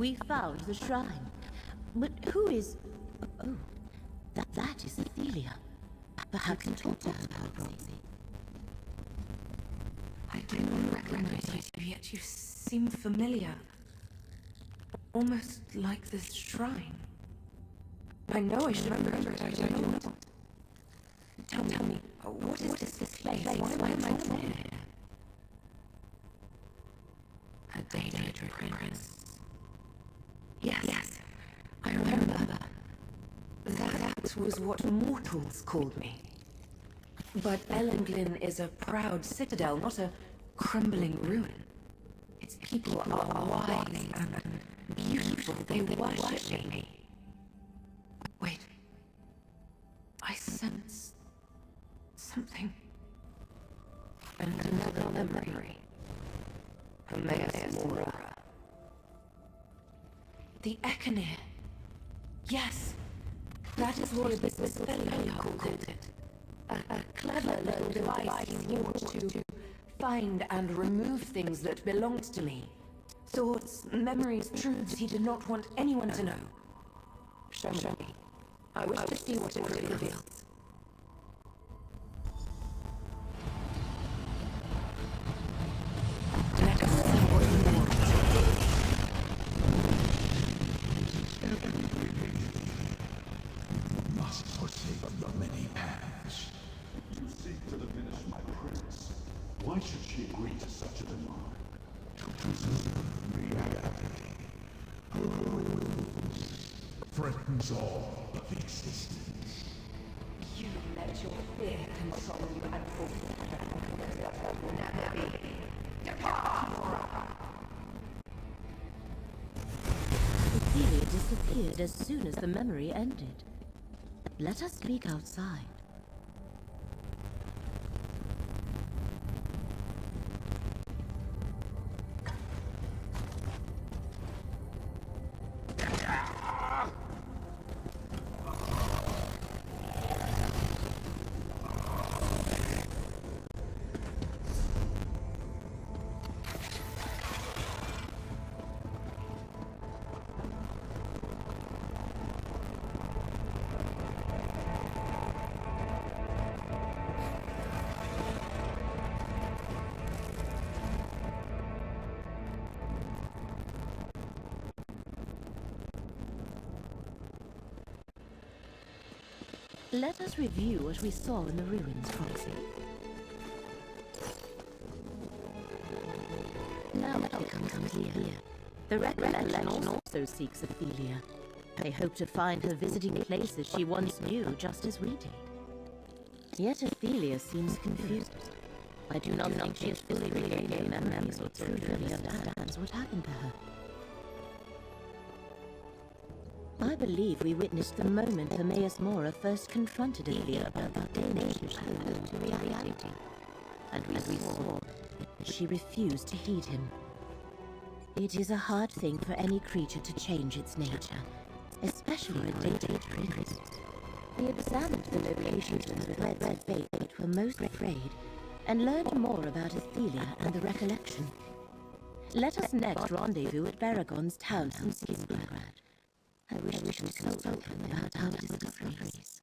We found the shrine. But who is... Oh, that is Athelia. Perhaps you can talk to her about Roxy. I do not recognize you, yet you seem familiar. Almost like this shrine. I know I should remember it, I don't know what. Tell me, what is this place? Why am I here? A dated prince. Yes, I remember. That was what mortals called me. But Ellenglyn is a proud citadel, not a crumbling ruin. Its people are wise and beautiful. They worship me. Wait. I sense something. And another memory. Hermaeus Mora. The Echenir. Yes. That is what this fellow called it. A clever little device he used to find and remove things that belonged to me. Thoughts, memories, truths he did not want anyone to know. Show me. I wish to see what it reveals. Let us see what you must forsake the many paths. You seek to diminish my prince. Why should she agree to such a demand? To preserve reality. Her rules threatens all of existence. You let your fear control you and fulfill that will never be. Athelia disappeared as soon as the memory ended. Let us speak outside. Let us review what we saw in the ruins, Roxy. Now that we come here, the recollection also seeks Athelia. They hope to find her visiting places she once knew, just as we did. Yet Athelia seems confused. I do not think she has fully regained her memories or truly understands what happened to her. I believe we witnessed the moment Hermaeus Mora first confronted Athelia about the damage she had done to reality. And we saw that she refused to heed him. It is a hard thing for any creature to change its nature, especially a dated prince. We examined the locations where the Red Fate were most afraid, and learned more about Athelia and the recollection. Let us next rendezvous at Baragon's town in Skisgrad. I wish to consult him about our discoveries.